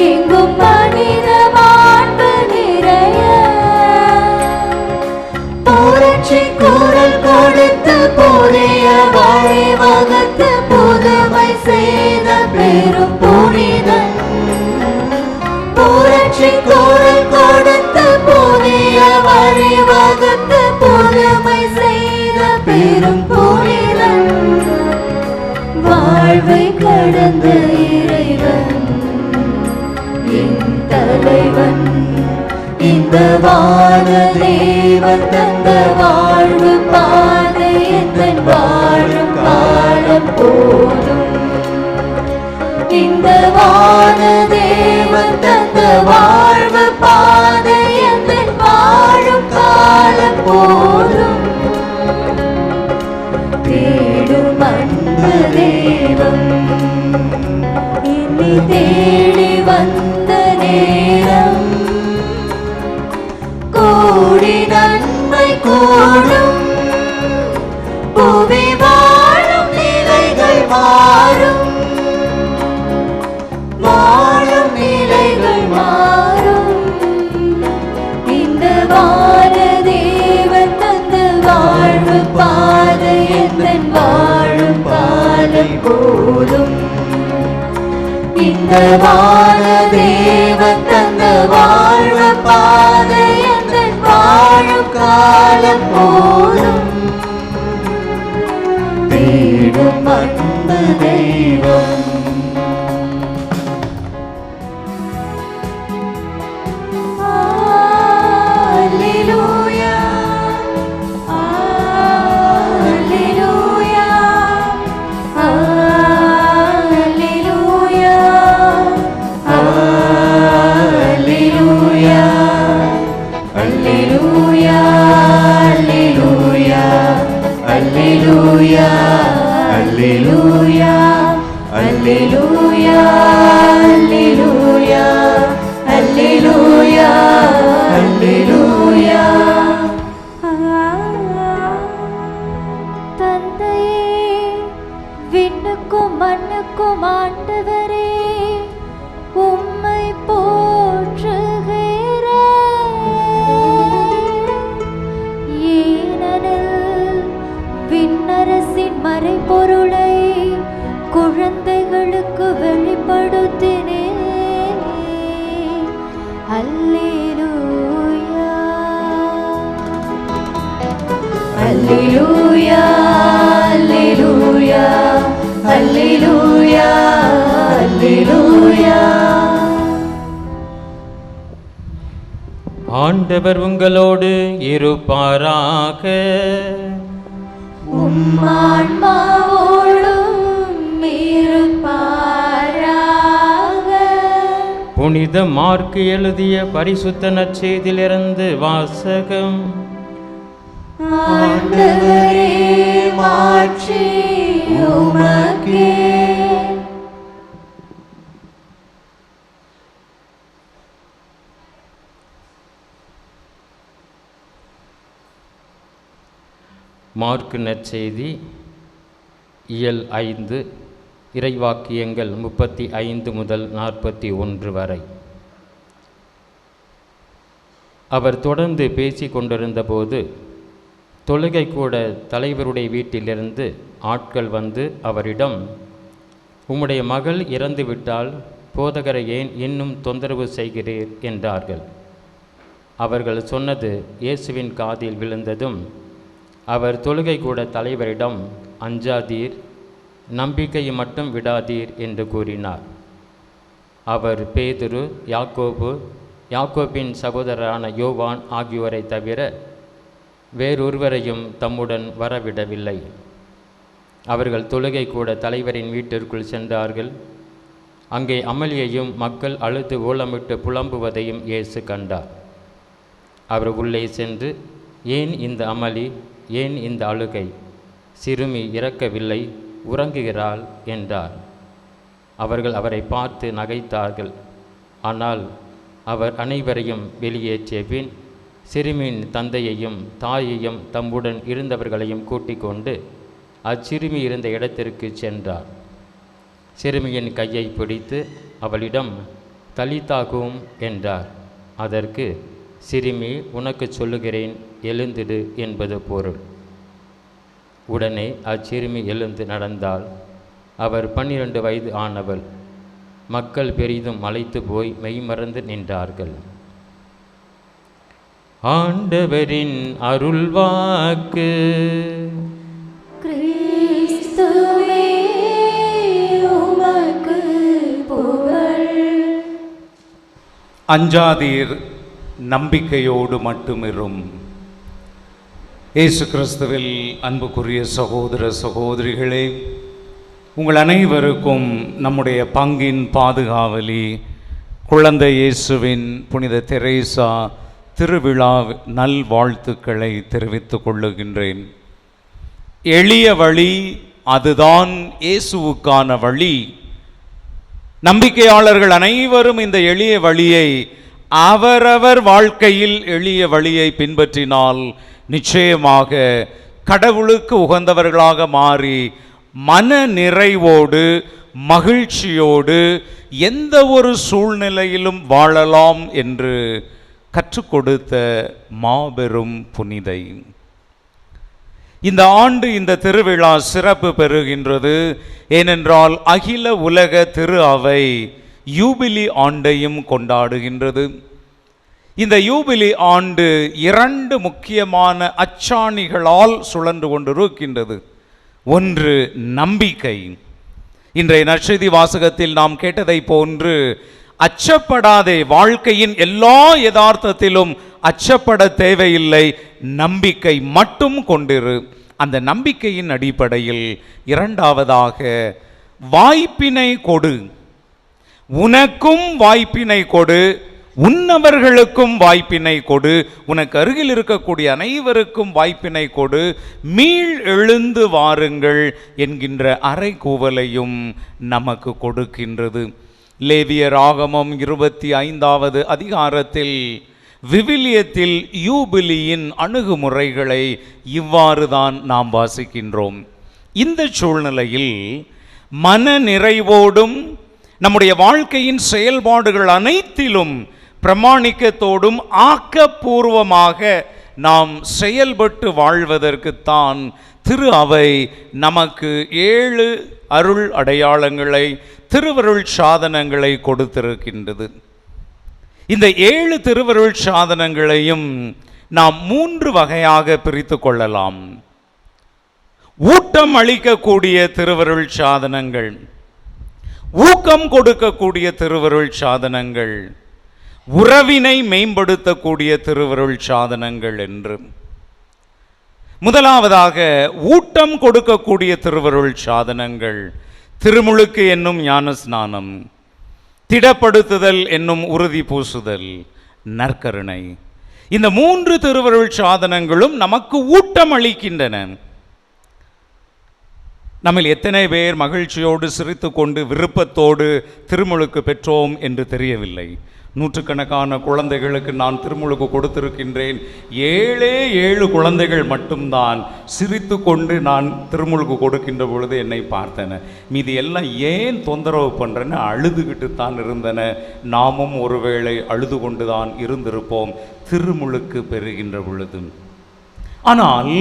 எங்கும் மனித மாண்பு நிறைய. புரட்சி குரல் கொடுத்து புதிய வழி வகுத்து புதுமை செய்த பெரும் புனிதன். புரட்சி குரல் கொடுத்து புதிய வழி வகுத்து புதுமை செய்த பெரும் புனிதன். வாழ்வை கடந்த இறைவன் என் தலைவன். இந்த வான தேவன் தந்த வாழ்வு பாதை எந்தன் வாழும் காலம் போதும். இந்த வான தேவன் தந்த வாழ்வு பாதை எந்தன் வாழும் காலம் போதும். தேடும் அன்பு தெய்வம் என்னை தேடி வந்த நேரம், கோடி நன்மை கூடும். புவி வாழும் நிலைகள் மாறும், வாழும் நிலைகள் மாறும். இந்த வான தேவன் தந்த வாழ்வு பாதை எந்தன் வாழும் காலம் போதும். இந்த வான தேவன் தந்த வாழ்வு பாதை எந்தன் வாழும் காலம் போதும். தேடும் அன்பு தெய்வம். தந்தையே, விண்ணுக்கும் மண்ணுக்கும் ஆண்டவரே, உம்மை போற்றுகிறேன். ஏனெனில் விண்ணரசின் மறைபொருளை குழந்தைகளுக்கு வெளிப்படுத்தினேன். அல்லேலூயா, அல்லேலூயா, அல்லேலூயா, அல்லேலூயா, அல்லேலூயா. ஆண்டவர் உங்களோடு இருப்பாராக. உம்மான்மாவோடும் இருப்பாராக. புனித மார்க்கு எழுதிய பரிசுத்த நற்செய்தியிலிருந்து வாசகம். ஆண்டவரே, மாட்சி உமக்கே. மார்க்கு நற்செய்தி இயல் 5 இறைவாக்கியங்கள் 35 முதல் 41 வரை. அவர் தொடர்ந்து பேசி கொண்டிருந்தபோது தொழுகை கூட தலைவருடைய வீட்டிலிருந்து ஆட்கள் வந்து அவரிடம், உம்முடைய மகள் இறந்துவிட்டால் போதகரை ஏன் இன்னும் தொந்தரவு செய்கிறீர் என்றார்கள். அவர்கள் சொன்னது இயேசுவின் காதில் விழுந்ததும் அவர் தொழுகை கூட தலைவரிடம், அஞ்சாதீர், நம்பிக்கையை மட்டும் விடாதீர் என்று கூறினார். அவர் பேதுரு, யாக்கோபு, யாக்கோபின் சகோதரரான யோவான் ஆகியோரை தவிர வேறொருவரையும் தம்முடன் வரவிடவில்லை. அவர்கள் தொழுகை கூட தலைவரின் வீட்டிற்குள் சென்றார்கள். அங்கே அமளியையும் மக்கள் அழுது ஓலமிட்டு புலம்புவதையும் இயேசு கண்டார். அவர் உள்ளே சென்று, ஏன் இந்த அமளி, ஏன் இந்த அழுகை? சிறுமி இறக்கவில்லை, உறங்குகிறாள் என்றார். அவர்கள் அவரை பார்த்து நகைத்தார்கள். ஆனால் அவர் அனைவரையும் வெளியேற்றிய பின் சிறுமியின் தந்தையையும் தாயையும் தம்முடன் இருந்தவர்களையும் கூட்டிக் கொண்டு அச்சிறுமி இருந்த இடத்திற்கு சென்றார். சிறுமியின் கையை பிடித்து அவளிடம் தலிதாகும் என்றார். அதற்கு சிறுமி, உனக்கு சொல்லுகிறேன், எழுந்திடு என்பது பொருள். உடனே அச்சிறுமி எழுந்து நடந்தாள். அவர் 12 வயது ஆனவள். மக்கள் பெரிதும் மலைத்து போய் மெய்மறந்து நின்றார்கள். ஆண்டவரின் அருள்வாக்கு. கிறிஸ்துவே உமக்கு புகழ். அஞ்சாதீர், நம்பிக்கையோடு மட்டுமிரும். இயேசு கிறிஸ்துவில் அன்புக்குரிய சகோதர சகோதரிகளே, உங்கள் அனைவருக்கும் நம்முடைய பங்கின் பாதுகாவலி குழந்தை இயேசுவின் புனித தெரேசா திருவிழா நல்வாழ்த்துக்களை தெரிவித்துக் கொள்ளுகின்றேன். எளிய வழி, அதுதான் இயேசுவுக்கான வழி. நம்பிக்கையாளர்கள் அனைவரும் இந்த எளிய வழியை, அவரவர் வாழ்க்கையில் எளிய வழியை பின்பற்றினால் நிச்சயமாக கடவுளுக்கு உகந்தவர்களாக மாறி மன நிறைவோடு மகிழ்ச்சியோடு எந்த ஒரு சூழ்நிலையிலும் வாழலாம் என்று கற்றுக் கொடுத்த மாபெரும் புனிதை. இந்த ஆண்டு இந்த திருவிழா சிறப்பு பெறுகின்றது. ஏனென்றால் அகில உலக திரு அவை யூபிலி ஆண்டையும் கொண்டாடுகின்றது. இந்த யூபிலி ஆண்டு 2 முக்கியமான அச்சாணிகளால் சுழன்று கொண்டிருக்கின்றது. ஒன்று நம்பிக்கை. இன்றைய நற்செய்தி வாசகத்தில் நாம் கேட்டதை போன்று அச்சப்படாதே, வாழ்க்கையின் எல்லா யதார்த்தத்திலும் அச்சப்பட தேவையில்லை, நம்பிக்கை மட்டும் கொண்டிரு. அந்த நம்பிக்கையின் அடிப்படையில் இரண்டாவதாக வாய்ப்பினை கொடு. உனக்கும் வாய்ப்பினை கொடு, உன்னவர்களுக்கும் வாய்ப்பினை கொடு, உனக்கு அருகில் இருக்கக்கூடிய அனைவருக்கும் வாய்ப்பினை கொடு, மீள் எழுந்து வாருங்கள் என்கின்ற அறைகூவலையும் நமக்கு கொடுக்கின்றது. லேவியர் ஆகமம் 25வது அதிகாரத்தில் விவிலியத்தில் யூபிலியின் அணுகுமுறைகளை இவ்வாறு தான் நாம் வாசிக்கின்றோம். இந்த சூழ்நிலையில் மன நிறைவோடும் நம்முடைய வாழ்க்கையின் செயல்பாடுகள் அனைத்திலும் பிரமாணிக்கத்தோடும் ஆக்கப்பூர்வமாக நாம் செயல்பட்டு வாழ்வதற்குத்தான் திரு அவை நமக்கு 7 அருள் அடையாளங்களை, திருவருள் சாதனங்களை கொடுத்திருக்கின்றது. இந்த 7 திருவருள் சாதனங்களையும் நாம் 3 வகையாக பிரித்து கொள்ளலாம். ஊட்டம் அளிக்கக்கூடிய திருவருள் சாதனங்கள், ஊக்கம் கொடுக்கக்கூடிய திருவருள் சாதனங்கள், உறவினை மேம்படுத்தக்கூடிய திருவருள் சாதனங்கள் என்று. முதலாவதாக ஊட்டம் கொடுக்கக்கூடிய திருவருள் சாதனங்கள் திருமுழுக்கு என்னும் ஞான ஸ்நானம், திடப்படுத்துதல் என்னும் உறுதி பூசுதல், நற்கருணை. இந்த 3 திருவருள் சாதனங்களும் நமக்கு ஊட்டம் அளிக்கின்றன. நம்மில் எத்தனை பேர் மகிழ்ச்சியோடு சிரித்து கொண்டு விருப்பத்தோடு திருமுழுக்கு பெற்றோம் என்று தெரியவில்லை. நூற்றுக்கணக்கான குழந்தைகளுக்கு நான் திருமுழுக்கு கொடுத்திருக்கின்றேன். 7 குழந்தைகள் மட்டும்தான் சிரித்து கொண்டு நான் திருமுழுக்கு கொடுக்கின்ற பொழுது என்னை பார்த்தன. மீதி எல்லாம் ஏன் தொந்தரவு பண்ணுறேன்னு அழுதுகிட்டு தான் இருந்தன. நாமும் ஒருவேளை அழுது கொண்டு தான் இருந்திருப்போம் திருமுழுக்கு பெறுகின்ற பொழுது. ஆனால்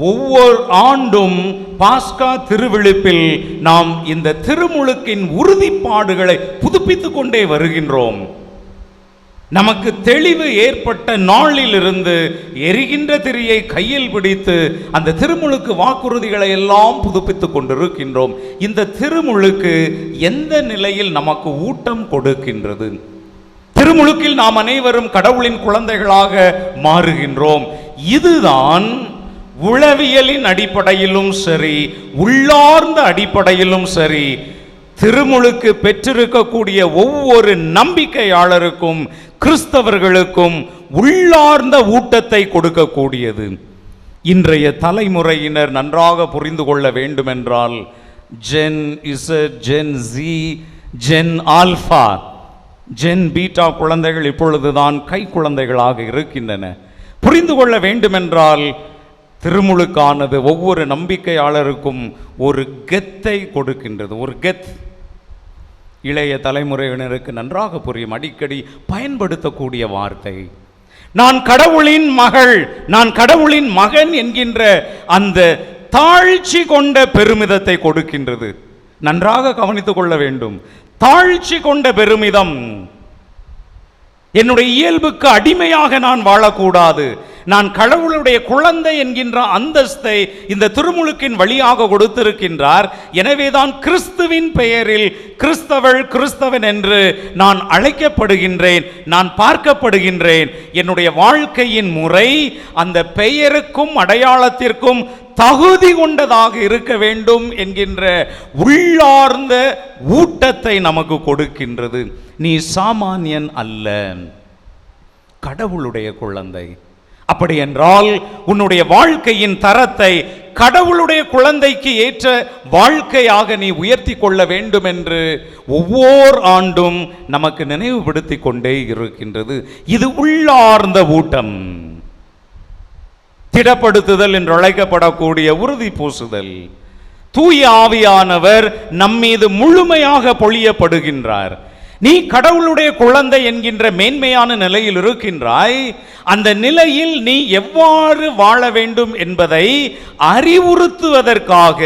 ஒவ்வொரு ஆண்டும் பாஸ்கா திருவிழிப்பில் நாம் இந்த திருமுழுக்கின் உறுதிப்பாடுகளை புதுப்பித்துக் கொண்டே வருகின்றோம். நமக்கு தெளிவு ஏற்பட்ட நாளிலிருந்து எரிகின்ற திரியை கையில் பிடித்து அந்த திருமுழுக்கு வாக்குறுதிகளை எல்லாம் புதுப்பித்துக் கொண்டிருக்கின்றோம். இந்த திருமுழுக்கு எந்த நிலையில் நமக்கு ஊட்டம் கொடுக்கின்றது? திருமுழுக்கில் நாம் அனைவரும் கடவுளின் குழந்தைகளாக மாறுகின்றோம். இதுதான் உளவியலின் அடிப்படையிலும் சரி, உள்ளார்ந்த அடிப்படையிலும் சரி, திருமுழுக்கு பெற்றிருக்கக்கூடிய ஒவ்வொரு நம்பிக்கையாளருக்கும் கிறிஸ்தவர்களுக்கும் உள்ளார்ந்த ஊட்டத்தை கொடுக்கக்கூடியது. இன்றைய தலைமுறையினர் நன்றாக புரிந்து கொள்ள வேண்டுமென்றால் Gen Z, Gen G, Gen Alpha, Gen Beta குழந்தைகள் இப்பொழுதுதான் கை குழந்தைகளாக இருக்கின்றன. புரிந்து கொள்ள வேண்டுமென்றால் திருமுழுக்கானது ஒவ்வொரு நம்பிக்கையாளருக்கும் ஒரு கெத்தை கொடுக்கின்றது. ஒரு கெத் இளைய தலைமுறையினருக்கு நன்றாக புரியும், அடிக்கடி பயன்படுத்தக்கூடிய வார்த்தை. நான் கடவுளின் மகள், நான் கடவுளின் மகன் என்கின்ற அந்த தாழ்ச்சி கொண்ட பெருமிதத்தை கொடுக்கின்றது. நன்றாக கவனித்துக் கொள்ள வேண்டும். தாழ்ச்சி கொண்ட பெருமிதம். என்னுடைய இயல்புக்கு அடிமையாக நான் வாழக்கூடாது. நான் கடவுளுடைய குழந்தை என்கின்ற அந்தஸ்தை இந்த திருமுழுக்கின் வழியாக கொடுத்திருக்கின்றார். எனவேதான் கிறிஸ்துவின் பெயரில் கிறிஸ்தவள் கிறிஸ்தவன் என்று நான் அழைக்கப்படுகின்றேன், நான் பார்க்கப்படுகின்றேன். என்னுடைய வாழ்க்கையின் முறை அந்த பெயருக்கும் அடையாளத்திற்கும் தகுதி கொண்டதாக இருக்க வேண்டும் என்கின்ற உள்ளார்ந்த ஊட்டத்தை நமக்கு கொடுக்கின்றது. நீ சாமானியன் அல்ல, கடவுளுடைய குழந்தை. அப்படி என்றால் உன்னுடைய வாழ்க்கையின் தரத்தை கடவுளுடைய குழந்தைக்கு ஏற்ற வாழ்க்கையாக நீ உயர்த்தி கொள்ள வேண்டும் என்று ஒவ்வொரு ஆண்டும் நமக்கு நினைவுபடுத்தி கொண்டே இருக்கின்றது. இது உள்ளார்ந்த ஊட்டம். திடப்படுத்துதல் என்று அழைக்கப்படக்கூடிய உறுதி பூசுதல். தூய ஆவியானவர் நம்மீது முழுமையாக பொழியப்படுகின்றார். நீ கடவுளுடைய குழந்தை என்கின்ற மேன்மையான நிலையில் இருக்கின்றாய். அந்த நிலையில் நீ எவ்வாறு வாழ வேண்டும் என்பதை அறிவுறுத்துவதற்காக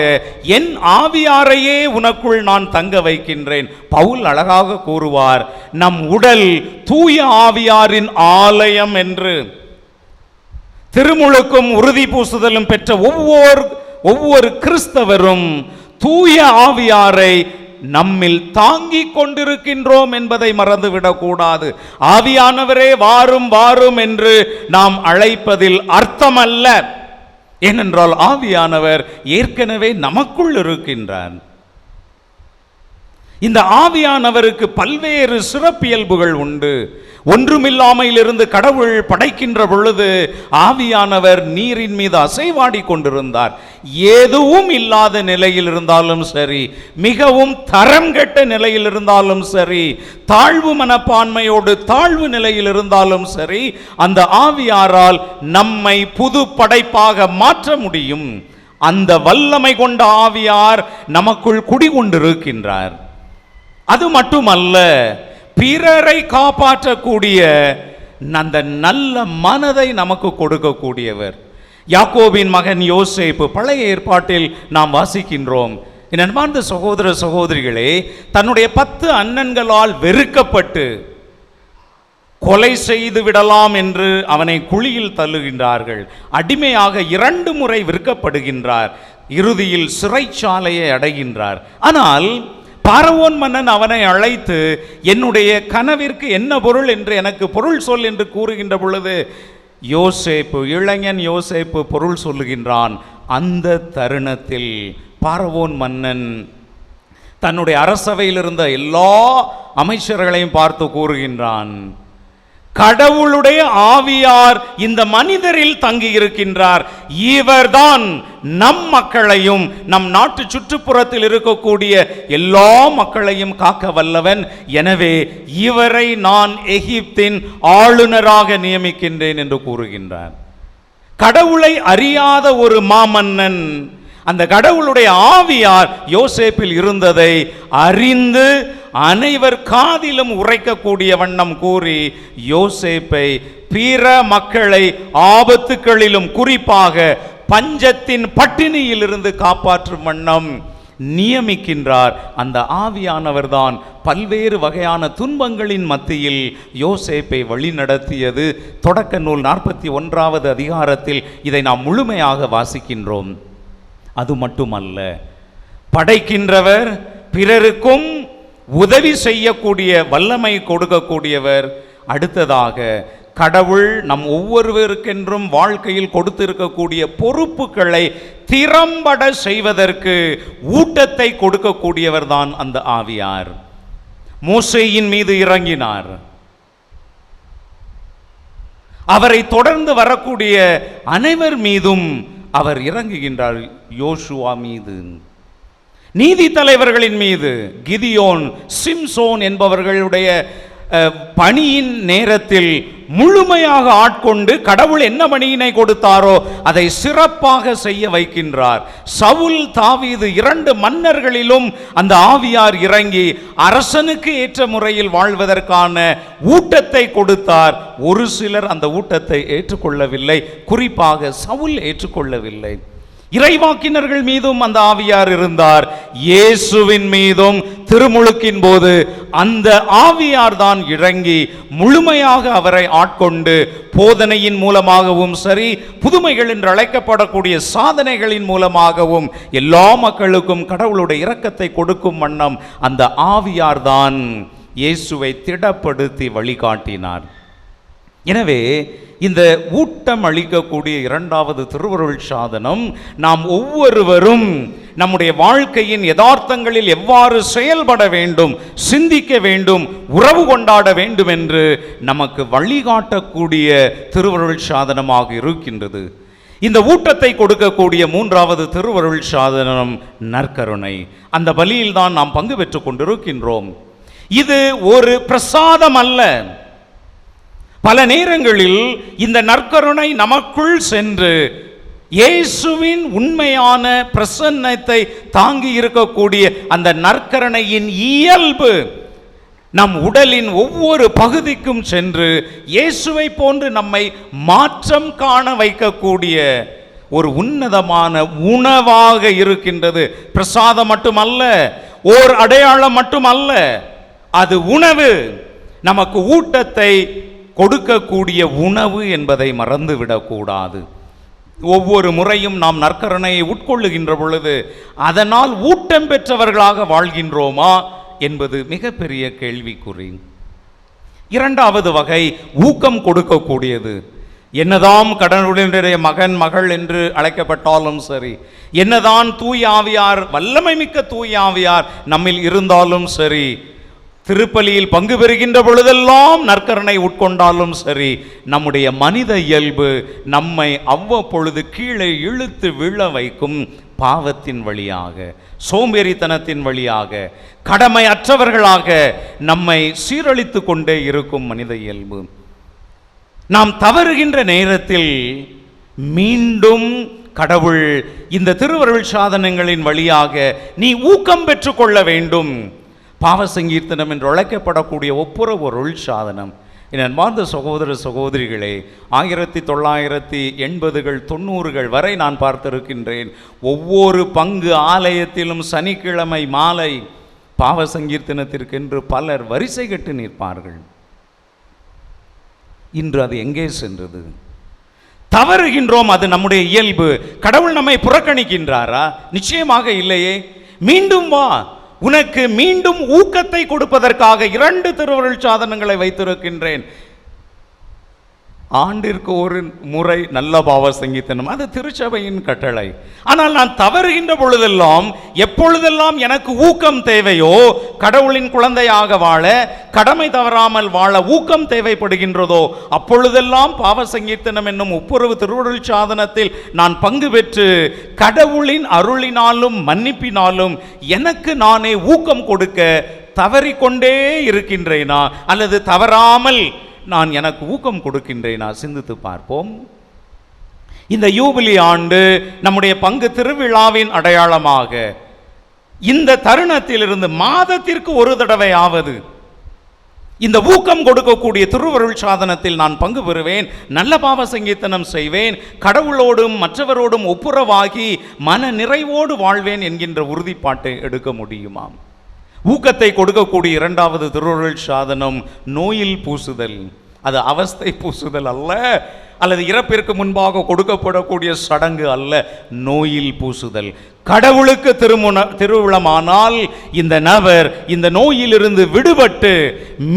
என் ஆவியாரையே உனக்குள் நான் தங்க வைக்கின்றேன். பவுல் அழகாக கூறுவார், நம் உடல் தூய ஆவியாரின் ஆலயம் என்று. திருமுழுக்கும் உறுதி பூசுதலும் பெற்ற ஒவ்வொரு கிறிஸ்தவரும் தூய ஆவியாரை நம்மில் தாங்கிக் கொண்டிருக்கின்றோம் என்பதை மறந்துவிடக்கூடாது. ஆவியானவரே வாரும் வாரும் என்று நாம் அழைப்பதில் அர்த்தமல்ல. ஏனென்றால் ஆவியானவர் ஏற்கனவே நமக்குள் இருக்கின்றார். இந்த ஆவியானவருக்கு பல்வேறு சிறப்பியல்புகள் உண்டு. ஒன்றுமில்லாமையில் இருந்து கடவுள் படைக்கின்ற பொழுது ஆவியானவர் நீரின் மீது அசைவாடி கொண்டிருந்தார். எதுவும் இல்லாத நிலையில் இருந்தாலும் சரி, மிகவும் தரம் கெட்ட நிலையில் இருந்தாலும் சரி, தாழ்வு மனப்பான்மையோடு தாழ்வு நிலையில் இருந்தாலும் சரி, அந்த ஆவியாரால் நம்மை புது படைப்பாக மாற்ற முடியும். அந்த வல்லமை கொண்ட ஆவியார் நமக்குள் குடிகொண்டிருக்கின்றார். அது மட்டுமல்ல, பிறரை காப்பாற்றக்கூடிய அந்த நல்ல மனதை நமக்கு கொடுக்கக்கூடியவர். யாக்கோபின் மகன் யோசேப்பு பழைய ஏற்பாட்டில் நாம் வாசிக்கின்றோம். என் அன்பார்ந்த சகோதர சகோதரிகளே, தன்னுடைய 10 அண்ணன்களால் வெறுக்கப்பட்டு கொலை செய்து விடலாம் என்று அவனை குழியில் தள்ளுகின்றார்கள். அடிமையாக 2 முறை விற்கப்படுகின்றார். இறுதியில் சிறைச்சாலையை அடைகின்றார். ஆனால் பார்வோன் மன்னன் அவனை அழைத்து, என்னுடைய கனவிற்கு என்ன பொருள் என்று எனக்கு பொருள் சொல் என்று கூறுகின்ற பொழுது யோசேப்பு, இளைஞன் யோசேப்பு பொருள் சொல்லுகின்றான். அந்த தருணத்தில் பார்வோன் மன்னன் தன்னுடைய அரசவையில் இருந்த எல்லா அமைச்சர்களையும் பார்த்து கூறுகின்றான், கடவுளுடைய ஆவியார் இந்த மனிதரில் தங்கி இருக்கின்றார். இவர்தான் நம் மக்களையும் நம் நாட்டு சுற்றுப்புறத்தில் இருக்கக்கூடிய எல்லா மக்களையும் காக்க வல்லவன். எனவே இவரை நான் எகிப்தின் ஆளுநராக நியமிக்கின்றேன் என்று கூறுகின்றார். கடவுளை அறியாத ஒரு மாமன்னன் அந்த கடவுளுடைய ஆவியார் யோசேப்பில் இருந்ததை அறிந்து அனைவர் காதிலும் உரைக்கக்கூடிய வண்ணம் கூறி யோசேப்பை பிற மக்களை ஆபத்துக்களிலும் குறிப்பாக பஞ்சத்தின் பட்டினியில் இருந்து காப்பாற்றும் வண்ணம் நியமிக்கின்றார். அந்த ஆவியானவர் தான் பல்வேறு வகையான துன்பங்களின் மத்தியில் யோசேப்பை வழிநடத்தியது. தொடக்க நூல் 41வது அதிகாரத்தில் இதை நாம் முழுமையாக வாசிக்கின்றோம். அது மட்டுமல்ல, படைக்கின்றவர், பிறருக்கும் உதவி செய்யக்கூடிய வல்லமை கொடுக்கக்கூடியவர். அடுத்ததாக கடவுள் நம் ஒவ்வொருவருக்கென்றும் வாழ்க்கையில் கொடுத்திருக்கக்கூடிய பொறுப்புகளை திறம்பட செய்வதற்கு ஊட்டத்தை கொடுக்கக்கூடியவர் தான் அந்த ஆவியார். மோசேயின் மீது இறங்கினார். அவரை தொடர்ந்து வரக்கூடிய அனைவர் மீதும் அவர் இறங்குகின்றார். யோசுவா மீது, நீதி தலைவர்களின் மீது, கிதியோன், சிம்சோன் என்பவர்களுடைய பணியின் நேரத்தில் முழுமையாக ஆட்கொண்டு கடவுள் என்ன பணியினை கொடுத்தாரோ அதை சிறப்பாக செய்ய வைக்கின்றார். சவுல், தாவீது 2 மன்னர்களிலும் அந்த ஆவியார் இறங்கி அரசனுக்கு ஏற்ற முறையில் வாழ்வதற்கான ஊட்டத்தை கொடுத்தார். ஒரு சிலர் அந்த ஊட்டத்தை ஏற்றுக்கொள்ளவில்லை, குறிப்பாக சவுல் ஏற்றுக்கொள்ளவில்லை. இறைவாக்கினர்கள் மீதும் அந்த ஆவியார் இருந்தார். இயேசுவின் மீதும் திருமுழுக்கின் போது அந்த ஆவியார் தான் இறங்கி முழுமையாக அவரை ஆட்கொண்டு போதனையின் மூலமாகவும் சரி, புதுமைகள் என்று அழைக்கப்படக்கூடிய சாதனைகளின் மூலமாகவும் எல்லா மக்களுக்கும் கடவுளுடைய இரக்கத்தை கொடுக்கும் வண்ணம் அந்த ஆவியார் தான் இயேசுவை திடப்படுத்தி வழிகாட்டினார். எனவே இந்த ஊட்டம் அளிக்கக்கூடிய 2வது திருவருள் சாதனம் நாம் ஒவ்வொருவரும் நம்முடைய வாழ்க்கையின் யதார்த்தங்களில் எவ்வாறு செயல்பட வேண்டும், சிந்திக்க வேண்டும், உறவு கொண்டாட வேண்டும் என்று நமக்கு வழிகாட்டக்கூடிய திருவருள் சாதனமாக இருக்கின்றது. இந்த ஊட்டத்தை கொடுக்கக்கூடிய 3வது திருவருள் சாதனம் நற்கருணை. அந்த பலியில் தான் நாம் பங்கு பெற்றுக் கொண்டிருக்கின்றோம். இது ஒரு பிரசாதம் அல்ல. பல நேரங்களில் இந்த நற்கருணை நமக்குள் சென்று இயேசுவின் உண்மையான பிரசன்னத்தை தாங்கி இருக்கக்கூடிய அந்த நற்கருணையின் இயல்பு நம் உடலின் ஒவ்வொரு பகுதிக்கும் சென்று இயேசுவை போன்று நம்மை மாற்றம் காண வைக்கக்கூடிய ஒரு உன்னதமான உணவாக இருக்கின்றது. பிரசாதம் மட்டுமல்ல, ஓர் அடையாளம் மட்டுமல்ல, அது உணவு. நமக்கு ஊட்டத்தை கொடுக்கக்கூடிய உணவு என்பதை மறந்துவிடக்கூடாது. ஒவ்வொரு முறையும் நாம் நற்கருணையை உட்கொள்ளுகின்ற பொழுது அதனால் ஊட்டம் பெற்றவர்களாக வாழ்கின்றோமா என்பது மிகப்பெரிய கேள்விக்குறி. 2வது வகை ஊக்கம் கொடுக்கக்கூடியது. என்னதான் கடவுளுடைய மகன் மகள் என்று அழைக்கப்பட்டாலும் சரி, என்னதான் தூய ஆவியார், வல்லமை மிக்க தூய ஆவியார் நம்மில் இருந்தாலும் சரி, திருப்பலியில் பங்கு பெறுகின்ற பொழுதெல்லாம் நற்கருணை உட்கொண்டாலும் சரி, நம்முடைய மனித இயல்பு நம்மை அவ்வப்பொழுது கீழே இழுத்து விழ வைக்கும். பாவத்தின் வழியாக, சோம்பேறித்தனத்தின் வழியாக, கடமை அற்றவர்களாக நம்மை சீரழித்து கொண்டே இருக்கும் மனித இயல்பு. நாம் தவறுகின்ற நேரத்தில் மீண்டும் கடவுள் இந்த திருவருள் சாதனங்களின் வழியாக நீ ஊக்கம் பெற்றுக்கொள்ள வேண்டும். பாவ சங்கீர்த்தனம் என்று அழைக்கப்படக்கூடிய ஒப்புரவு ஒரு சாதனம். என் அன்பார்ந்த சகோதர சகோதரிகளே, 1980கள் 90கள் வரை நான் பார்த்திருக்கின்றேன். ஒவ்வொரு பங்கு ஆலயத்திலும் சனிக்கிழமை மாலை பாவ சங்கீர்த்தனத்திற்கென்று பலர் வரிசை கட்டு நிற்பார்கள். இன்று அது எங்கே சென்றது? தவறுகின்றோம், அது நம்முடைய இயல்பு. கடவுள் நம்மை புறக்கணிக்கின்றாரா? நிச்சயமாக இல்லையே. மீண்டும் வா, உனக்கு மீண்டும் ஊக்கத்தை கொடுப்பதற்காக 2 திருவருள் சாதனங்களை வைத்திருக்கின்றேன். ஆண்டிற்கு ஒரு முறை நல்ல பாவ சங்கீதனம், அது திருச்சபையின் கட்டளை. ஆனால் நான் தவறுகின்ற பொழுதெல்லாம், எப்பொழுதெல்லாம் எனக்கு ஊக்கம் தேவையோ, கடவுளின் குழந்தையாக வாழ, கடமை தவறாமல் வாழ ஊக்கம் தேவைப்படுகின்றதோ, அப்பொழுதெல்லாம் பாவ சங்கீர்த்தனம் என்னும் ஒப்புரவு திருவருள் சாதனத்தில் நான் பங்கு பெற்று கடவுளின் அருளினாலும் மன்னிப்பினாலும் எனக்கு நானே ஊக்கம் கொடுக்க தவறிக்கொண்டே இருக்கின்றேனா, அல்லது தவறாமல் நான் எனக்கு ஊக்கம் கொடுக்கின்றேனா? சிந்தித்து பார்ப்போம். இந்த யூபிலி ஆண்டு நம்முடைய பங்கு திருவிழாவின் அடையாளமாக இந்த தருணத்திலிருந்து மாதத்திற்கு ஒரு தடவையாவது இந்த ஊக்கம் கொடுக்கக்கூடிய திருவருள் சாதனத்தில் நான் பங்கு பெறுவேன், நல்ல பாவ சங்கீர்த்தனம் செய்வேன், கடவுளோடும் மற்றவரோடும் ஒப்புரவாகி மன நிறைவோடு வாழ்வேன் என்கின்ற உறுதிப்பாட்டை எடுக்க முடியுமா? ஊக்கத்தை கொடுக்கக்கூடிய 2வது திருவருள் சாதனம் நோயில் பூசுதல். அது அவஸ்தை பூசுதல் அல்ல, அல்லது இறப்பிற்கு முன்பாக கொடுக்கப்படக்கூடிய சடங்கு அல்ல. நோயில் பூசுதல். கடவுளுக்கு திருவிழமானால் இந்த நபர் இந்த நோயிலிருந்து விடுபட்டு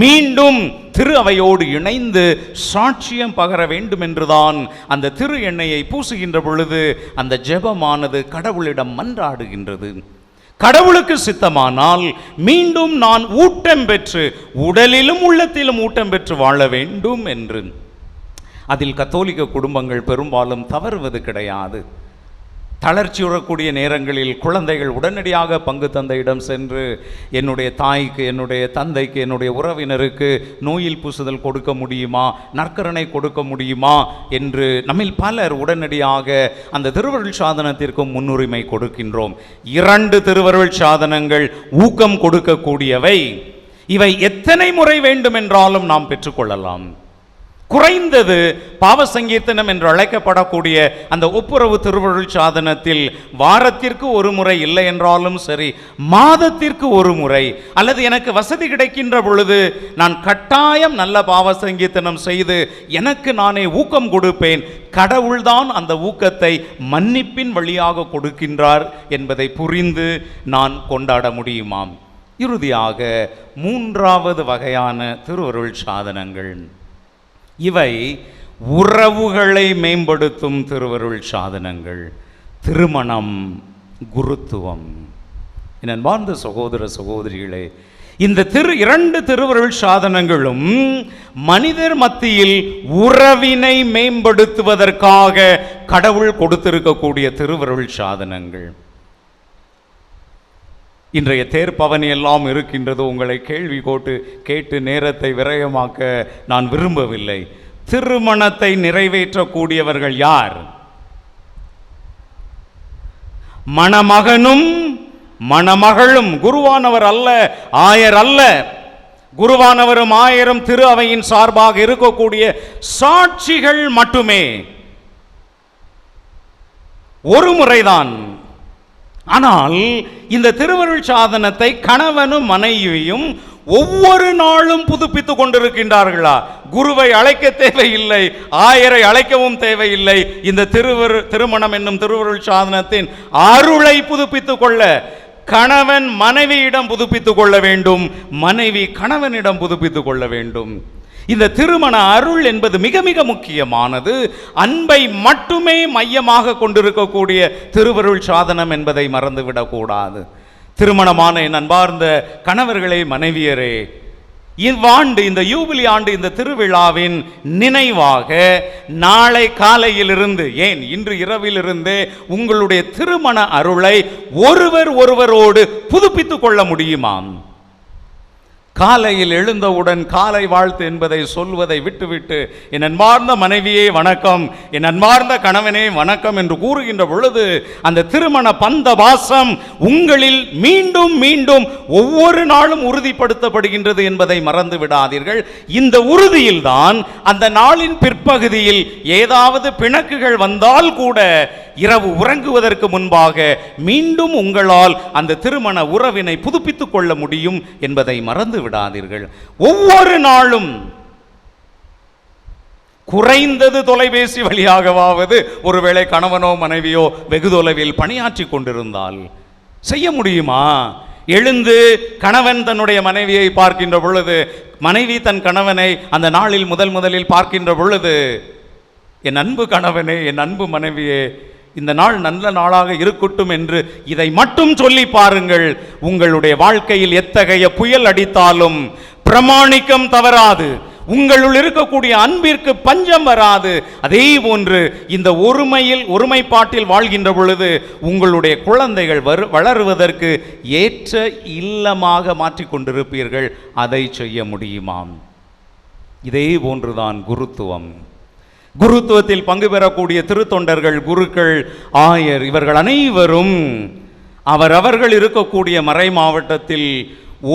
மீண்டும் திரு அவையோடு இணைந்து சாட்சியம் பகர வேண்டும் என்றுதான் அந்த திரு எண்ணெயை பூசுகின்ற பொழுது அந்த ஜெபமானது கடவுளிடம் மன்றாடுகின்றது. கடவுளுக்கு சித்தமானால் மீண்டும் நான் ஊட்டம் பெற்று, உடலிலும் உள்ளத்திலும் ஊட்டம் பெற்று வாழ வேண்டும் என்று. அதில் கத்தோலிக்க குடும்பங்கள் பெரும்பாலும் தவறுவது கிடையாது. தளர்ச்சியுறக்கூடிய நேரங்களில் குழந்தைகள் உடனடியாக பங்கு தந்தையிடம் சென்று என்னுடைய தாய்க்கு, என்னுடைய தந்தைக்கு, என்னுடைய உறவினருக்கு நோயில் பூசுதல் கொடுக்க முடியுமா, நற்கரணை கொடுக்க முடியுமா என்று நம்மில் பலர் உடனடியாக அந்த திருவருள் சாதனத்திற்கு முன்னுரிமை கொடுக்கின்றோம். 2 திருவருள் சாதனங்கள் ஊக்கம் கொடுக்கக்கூடியவை. இவை எத்தனை முறை வேண்டுமென்றாலும் நாம் பெற்றுக்கொள்ளலாம். குறைந்தது பாவ சங்கீர்த்தனம் என்று அழைக்கப்படக்கூடிய அந்த ஒப்புரவு திருவருள் சாதனத்தில் வாரத்திற்கு ஒரு முறை, இல்லை என்றாலும் சரி மாதத்திற்கு ஒரு முறை, அல்லது எனக்கு வசதி கிடைக்கின்ற பொழுது நான் கட்டாயம் நல்ல பாவ சங்கீர்த்தனம் செய்து எனக்கு நானே ஊக்கம் கொடுப்பேன். கடவுள்தான் அந்த ஊக்கத்தை மன்னிப்பின் வழியாக கொடுக்கின்றார் என்பதை புரிந்து நான் கொண்டாட முடியுமாம். இறுதியாக 3வது வகையான திருவருள் சாதனங்கள். இவை உறவுகளை மேம்படுத்தும் திருவருள் சாதனங்கள். திருமணம், குருத்துவம். என் அன்பார்ந்த சகோதர சகோதரிகளே, இந்த 2 திருவருள் சாதனங்களும் மனிதர் மத்தியில் உறவினை மேம்படுத்துவதற்காக கடவுள் கொடுத்திருக்கக்கூடிய திருவருள் சாதனங்கள். இன்றைய தேர்ப்பவனி எல்லாம் இருக்கின்றது. உங்களை கேள்வி கேட்டு நேரத்தை விரயமாக்க நான் விரும்பவில்லை. திருமணத்தை நிறைவேற்றக்கூடியவர்கள் யார்? மணமகனும் மணமகளும். குருவானவர் அல்ல, ஆயர் அல்ல. குருவானவரும் ஆயரும் திரு அவையின் சார்பாக இருக்கக்கூடிய சாட்சிகள் மட்டுமே. ஒரு முறைதான். ஆனால் இந்த திருவருள் சாதனத்தை கணவனும் மனைவியும் ஒவ்வொரு நாளும் புதுப்பித்துக் கொண்டிருக்கின்றார்களா? குருவை அழைக்க தேவையில்லை, ஆயரை அழைக்கவும் தேவையில்லை. இந்த திருமணம் என்னும் திருவருள் சாதனத்தின் அருளை புதுப்பித்துக் கொள்ள கணவன் மனைவியிடம் புதுப்பித்துக் கொள்ள வேண்டும், மனைவி கணவனிடம் புதுப்பித்துக் கொள்ள வேண்டும். இந்த திருமண அருள் என்பது மிக மிக முக்கியமானது. அன்பை மட்டுமே மையமாக கொண்டிருக்கக்கூடிய திருவருள் சாதனம் என்பதை மறந்துவிடக்கூடாது. திருமணமான என் அன்பார்ந்த கணவர்களே, மனைவியரே, இவ்வாண்டு இந்த யூபிலி ஆண்டு இந்த திருவிழாவின் நினைவாக நாளை காலையிலிருந்து, ஏன் இன்று இரவிலிருந்தே உங்களுடைய திருமண அருளை ஒருவரோடு புதுப்பித்துக் கொள்ள முடியுமாம். காலையில் எழுந்தவுடன் காலை வாழ்த்து என்பதை சொல்வதை விட்டுவிட்டு என் அன்பார்ந்த மனைவியே வணக்கம், என் அன்பார்ந்த கணவனே வணக்கம் என்று கூறுகின்ற பொழுது அந்த திருமண பந்த வாசம் உங்களில் மீண்டும் மீண்டும் ஒவ்வொரு நாளும் உறுதிப்படுத்தப்படுகின்றது என்பதை மறந்து விடாதீர்கள். இந்த உறுதியில்தான் அந்த நாளின் பிற்பகுதியில் ஏதாவது பிணக்குகள் வந்தால் கூட இரவு உறங்குவதற்கு முன்பாக மீண்டும் உங்களால் அந்த திருமண உறவினை புதுப்பித்துக் கொள்ள முடியும் என்பதை மறந்து விடாதீர்கள். ஒவ்வொரு நாளும் குறைந்தது தொலைபேசி வழியாகவாவது, ஒருவேளை கணவனோ மனைவியோ வெகு தொலைவில் பணியாற்றி கொண்டிருந்தால் செய்ய முடியுமா? எழுந்து கணவன் தன்னுடைய மனைவியை பார்க்கின்ற பொழுது, மனைவி தன் கணவனை அந்த நாளில் முதலில் பார்க்கின்ற பொழுது, என் அன்பு கணவனே, என் அன்பு மனைவியே, இந்த நாள் நல்ல நாளாக இருக்கட்டும் என்று இதை மட்டும் சொல்லி பாருங்கள். உங்களுடைய வாழ்க்கையில் எத்தகைய புயல் அடித்தாலும் பிரமாணிக்கம் தவறாது, உங்களுள் இருக்கக்கூடிய அன்பிற்கு பஞ்சம் வராது. அதே போன்று இந்த ஒருமைப்பாட்டில் வாழ்கின்ற பொழுது உங்களுடைய குழந்தைகள் வளருவதற்கு ஏற்ற இல்லமாக மாற்றிக்கொண்டிருப்பீர்கள். அதை செய்ய முடியுமாம். இதே போன்றுதான் குருத்துவம். குருத்துவத்தில் பங்கு பெறக்கூடிய திருத்தொண்டர்கள், குருக்கள், ஆயர், இவர்கள் அனைவரும் அவர்கள் இருக்கக்கூடிய மறை மாவட்டத்தில்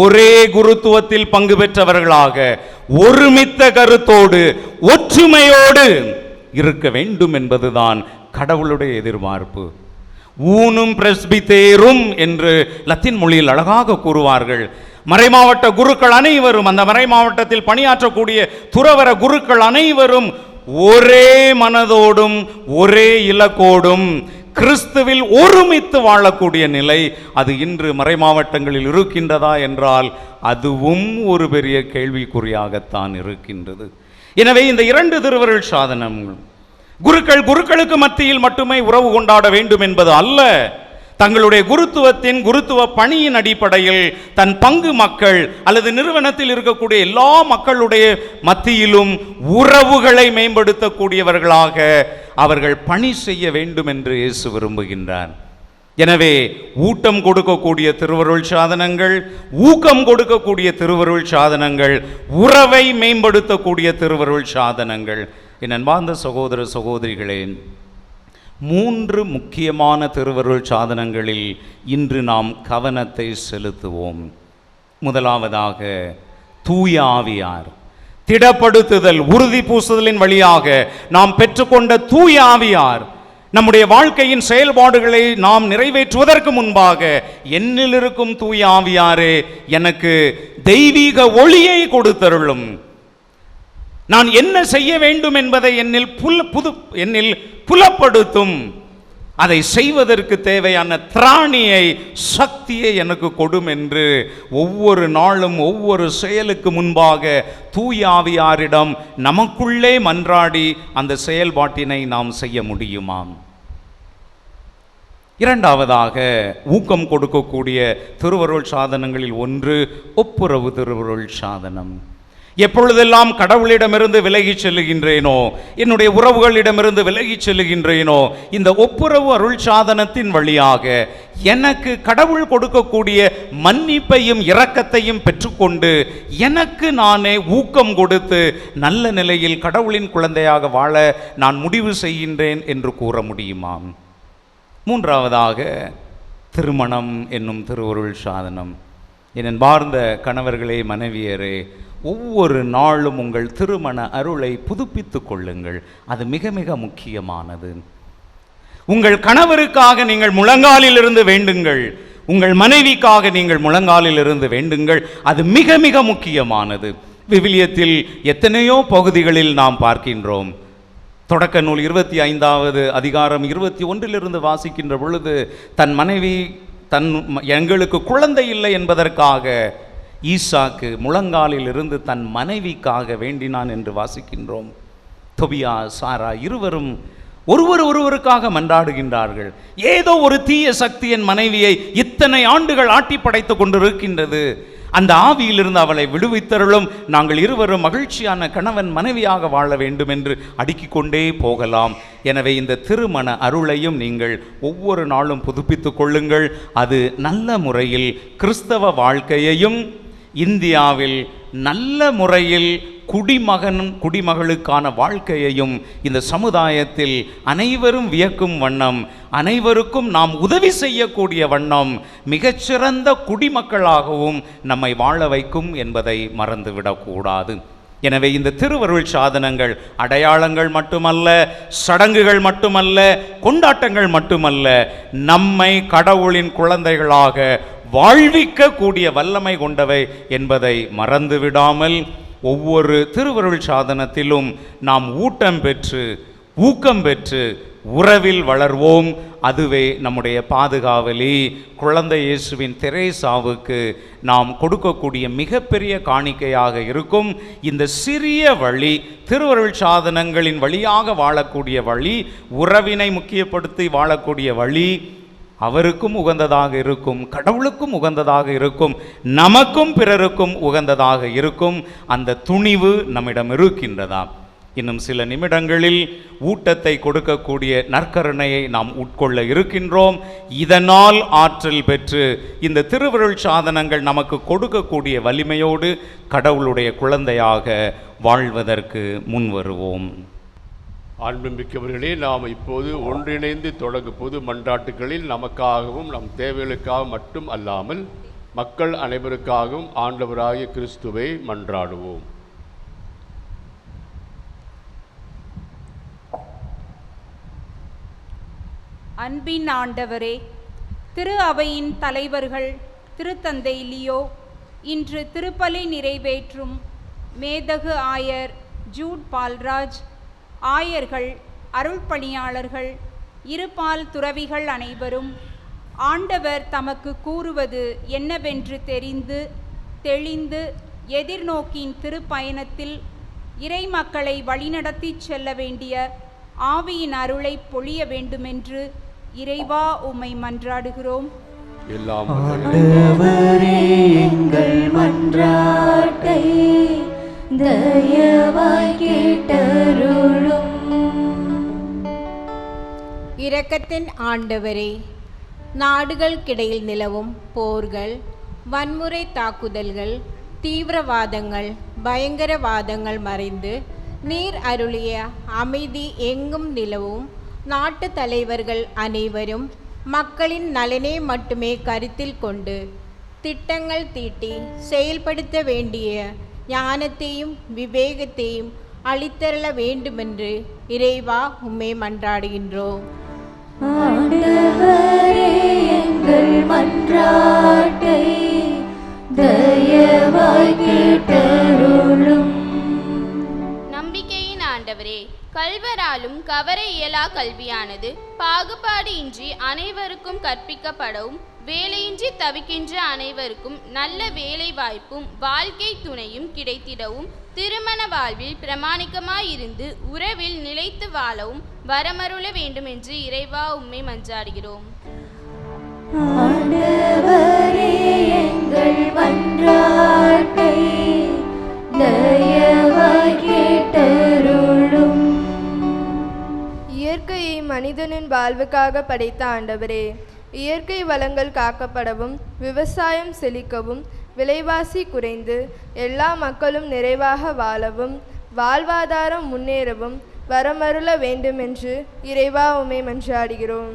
ஒரே குருத்துவத்தில் பங்கு பெற்றவர்களாக ஒருமித்த கருத்தோடு ஒற்றுமையோடு இருக்க வேண்டும் என்பதுதான் கடவுளுடைய எதிர்பார்ப்பு. ஊனும் பிரஸ்பித்தேரும் என்று லத்தீன் மொழியில் அழகாக கூறுவார்கள். மறைமாவட்ட குருக்கள் அனைவரும், அந்த மறை மாவட்டத்தில் பணியாற்றக்கூடிய துறவர குருக்கள் அனைவரும் ஒரே மனதோடும் ஒரே இலக்கோடும் கிறிஸ்துவில் ஒருமித்து வாழக்கூடிய நிலை அது இன்று மறை மாவட்டங்களில் இருக்கின்றதா என்றால் அதுவும் ஒரு பெரிய கேள்விக்குறியாகத்தான் இருக்கின்றது. எனவே இந்த 2 திருவருள் சாதனங்கள் குருக்களுக்கு மத்தியில் மட்டுமே உறவு கொண்டாட வேண்டும் என்பது அல்ல. தங்களுடைய குருத்துவ பணியின் அடிப்படையில் தன் பங்கு மக்கள் அல்லது நிறுவனத்தில் இருக்கக்கூடிய எல்லா மக்களுடைய மத்தியிலும் உறவுகளை மேம்படுத்தக்கூடியவர்களாக அவர்கள் பணி செய்ய வேண்டும் என்று இயேசு விரும்புகின்றார். எனவே ஊட்டம் கொடுக்கக்கூடிய திருவருள் சாதனங்கள், ஊக்கம் கொடுக்கக்கூடிய திருவருள் சாதனங்கள், உறவை மேம்படுத்தக்கூடிய திருவருள் சாதனங்கள். என் அன்பார்ந்த சகோதர சகோதரிகளே, 3 முக்கியமான திருவருள் சாதனங்களில் இன்று நாம் கவனத்தை செலுத்துவோம். முதலாவதாக தூய ஆவியார். திடப்படுத்துதல், உறுதி பூசுதலின் வழியாக நாம் பெற்றுக்கொண்ட தூய ஆவியார் நம்முடைய வாழ்க்கையின் செயல்பாடுகளை நாம் நிறைவேற்றுவதற்கு முன்பாக, என்னில் இருக்கும் தூய ஆவியாரே எனக்கு தெய்வீக ஒளியை கொடுத்தருளும், நான் என்ன செய்ய வேண்டும் என்பதை என்னில் புலப்படுத்தும், அதை செய்வதற்கு தேவையான திராணியை, சக்தியை எனக்கு கொடும் என்று ஒவ்வொரு நாளும் ஒவ்வொரு செயலுக்கு முன்பாக தூய ஆவியாரிடம் நமக்குள்ளே மன்றாடி அந்த செயல்பாட்டினை நாம் செய்ய முடியுமாம். இரண்டாவதாக ஊக்கம் கொடுக்கக்கூடிய திருவருள் சாதனங்களில் ஒன்று ஒப்புரவு திருவருள் சாதனம். எப்பொழுதெல்லாம் கடவுளிடமிருந்து விலகி செல்லுகின்றேனோ, என்னுடைய உறவுகளிடமிருந்து விலகி செல்லுகின்றேனோ, இந்த ஒப்புரவு அருள் சாதனத்தின் வழியாக எனக்கு கடவுள் கொடுக்கக்கூடிய மன்னிப்பையும் இரக்கத்தையும் பெற்றுக்கொண்டு எனக்கு நானே ஊக்கம் கொடுத்து நல்ல நிலையில் கடவுளின் குழந்தையாக வாழ நான் முடிவு செய்கின்றேன் என்று கூற முடியுமாம். மூன்றாவதாக திருமணம் என்னும் திருவருள் சாதனம். என் அன்பார்ந்த கணவர்களே, மனைவியரே, ஒவ்வொரு நாளும் உங்கள் திருமண அருளை புதுப்பித்து கொள்ளுங்கள். அது மிக மிக முக்கியமானது. உங்கள் கணவருக்காக நீங்கள் முழங்காலில் இருந்து வேண்டுங்கள், உங்கள் மனைவிக்காக நீங்கள் முழங்காலில் இருந்து வேண்டுங்கள். அது மிக மிக முக்கியமானது. விவிலியத்தில் எத்தனையோ பகுதிகளில் நாம் பார்க்கின்றோம். தொடக்க நூல் 25வது அதிகாரம் 21 வாசிக்கின்ற பொழுது, தன் மனைவி எங்களுக்கு குழந்தை இல்லை என்பதற்காக ஈசாக்கு முழங்காலில் இருந்து தன் மனைவிக்காக வேண்டினான் என்று வாசிக்கின்றோம். தொபியா, சாரா இருவரும் ஒருவருக்காக மன்றாடுகின்றார்கள். ஏதோ ஒரு தீய சக்தி என் மனைவியை இத்தனை ஆண்டுகள் ஆட்டி படைத்து கொண்டிருக்கின்றது, அந்த ஆவியிலிருந்து அவளை விடுவித்தருளும், நாங்கள் இருவரும் மகிழ்ச்சியான கணவன் மனைவியாக வாழ வேண்டும் என்று அடுக்கிக் கொண்டே போகலாம். எனவே இந்த திருமண அருளையும் நீங்கள் ஒவ்வொரு நாளும் புதுப்பித்து கொள்ளுங்கள். அது நல்ல முறையில் கிறிஸ்தவ வாழ்க்கையையும், இந்தியாவில் நல்ல முறையில் குடிமகளுக்கான வாழ்க்கையையும், இந்த சமுதாயத்தில் அனைவரும் வியக்கும் வண்ணம், அனைவருக்கும் நாம் உதவி செய்யக்கூடிய வண்ணம் மிகச்சிறந்த குடிமக்களாகவும் நம்மை வாழ வைக்கும் என்பதை மறந்துவிடக்கூடாது. எனவே இந்த திருவருள் சாதனங்கள் அடையாளங்கள் மட்டுமல்ல, சடங்குகள் மட்டுமல்ல, கொண்டாட்டங்கள் மட்டுமல்ல, நம்மை கடவுளின் குழந்தைகளாக வாழ்விக்க கூடிய வல்லமை கொண்டவை என்பதை மறந்துவிடாமல் ஒவ்வொரு திருவருள் சாதனத்திலும் நாம் ஊட்டம் பெற்று, ஊக்கம் பெற்று உறவில் வளர்வோம். அதுவே நம்முடைய பாதுகாவலி குழந்தை இயேசுவின் தெரேசாவுக்கு நாம் கொடுக்கக்கூடிய மிகப்பெரிய காணிக்கையாக இருக்கும். இந்த சிறிய வழி, திருவருள் சாதனங்களின் வழியாக வாழக்கூடிய வழி, உறவினை முக்கியப்படுத்தி வாழக்கூடிய வழி அவருக்கும் உகந்ததாக இருக்கும், கடவுளுக்கும் உகந்ததாக இருக்கும், நமக்கும் பிறருக்கும் உகந்ததாக இருக்கும். அந்த துணிவு நம்மிடம் இருக்கின்றதா? இன்னும் சில நிமிடங்களில் ஊட்டத்தை கொடுக்கக்கூடிய நற்கருணையை நாம் உட்கொள்ள இருக்கின்றோம். இதனால் ஆற்றல் பெற்று இந்த திருவருள் சாதனங்கள் நமக்கு கொடுக்கக்கூடிய வலிமையோடு கடவுளுடைய குழந்தையாக வாழ்வதற்கு முன்வருவோம். அன்புமிக்கவர்களே, நாம் இப்போது ஒன்றிணைந்து தொடங்கும் பொது மன்றாட்டுகளில் நமக்காகவும் நம் தேவைகளுக்காக மட்டும் அல்லாமல் மக்கள் அனைவருக்காகவும் ஆண்டவராகிய கிறிஸ்துவை மன்றாடுவோம். அன்பின் ஆண்டவரே, திரு அவையின் தலைவர்கள் திருத்தந்தை லியோ இன்று திருப்பலி நிறைவேற்றும் மேதகு ஆயர் ஜூட் பால்ராஜ், ஆயர்கள், அருள் பணியாளர்கள், இருபால் துறவிகள் அனைவரும் ஆண்டவர் தமக்கு கூறுவது என்னவென்று தெரிந்து தெளிந்து எதிர்நோக்கின் திருப்பயணத்தில் இறை மக்களை வழிநடத்தி செல்ல வேண்டிய ஆவியின் அருளை பொழிய வேண்டுமென்று இறைவா உம்மை மன்றாடுகிறோம். எங்கள் மன்றாட்டை தயவாய் கேட்டருளும். இரக்கத்தின் ஆண்டவரே, நாடுகளுக்கிடையில் நிலவும் போர்கள், வன்முறை தாக்குதல்கள், தீவிரவாதங்கள், பயங்கரவாதங்கள் மறைந்து நீர் அருளிய அமைதி எங்கும் நிலவும் நாட்டு தலைவர்கள் அனைவரும் மக்களின் நலனை மட்டுமே கருத்தில் கொண்டு திட்டங்கள் தீட்டி செயல்படுத்த வேண்டிய ஞானத்தையும் விவேகத்தையும் அளித்தருள வேண்டுமென்று இறைவா உம்மை மன்றாடுகின்றோம். ஆண்டவரே, எங்கள் மன்றாட்டை தயவாய் கேட்டருளும். நம்பிக்கையின் ஆண்டவரே, கல்வராலும் கவர இயலா கல்வியானது பாகுபாடு இன்றி அனைவருக்கும் கற்பிக்கப்படவும், வேலையின்றி தவிக்கின்ற அனைவருக்கும் நல்ல வேலை வாய்ப்பும் வாழ்க்கை துணையும் கிடைத்திடவும், திருமண வாழ்வில் பிரமாணிக்கமாயிருந்து உறவில் நிலைத்து வாழவும் வரமருள வேண்டும் என்று இறைவா உம்மை மன்றாடுகிறோம். ஆண்டவரே, எங்கள் மன்றாட்டை தயவாய் கேட்டருளும். இயற்கையை மனிதனின் வாழ்வுக்காக படைத்த ஆண்டவரே, இயற்கை வளங்கள் காக்கப்படவும், விவசாயம் செழிக்கவும், விலைவாசி குறைந்து எல்லா மக்களும் நிறைவாக வாழவும், வாழ்வாதாரம் முன்னேறவும் வரமருள வேண்டுமென்று இறைவா உம்மை மன்றாடுகிறோம்.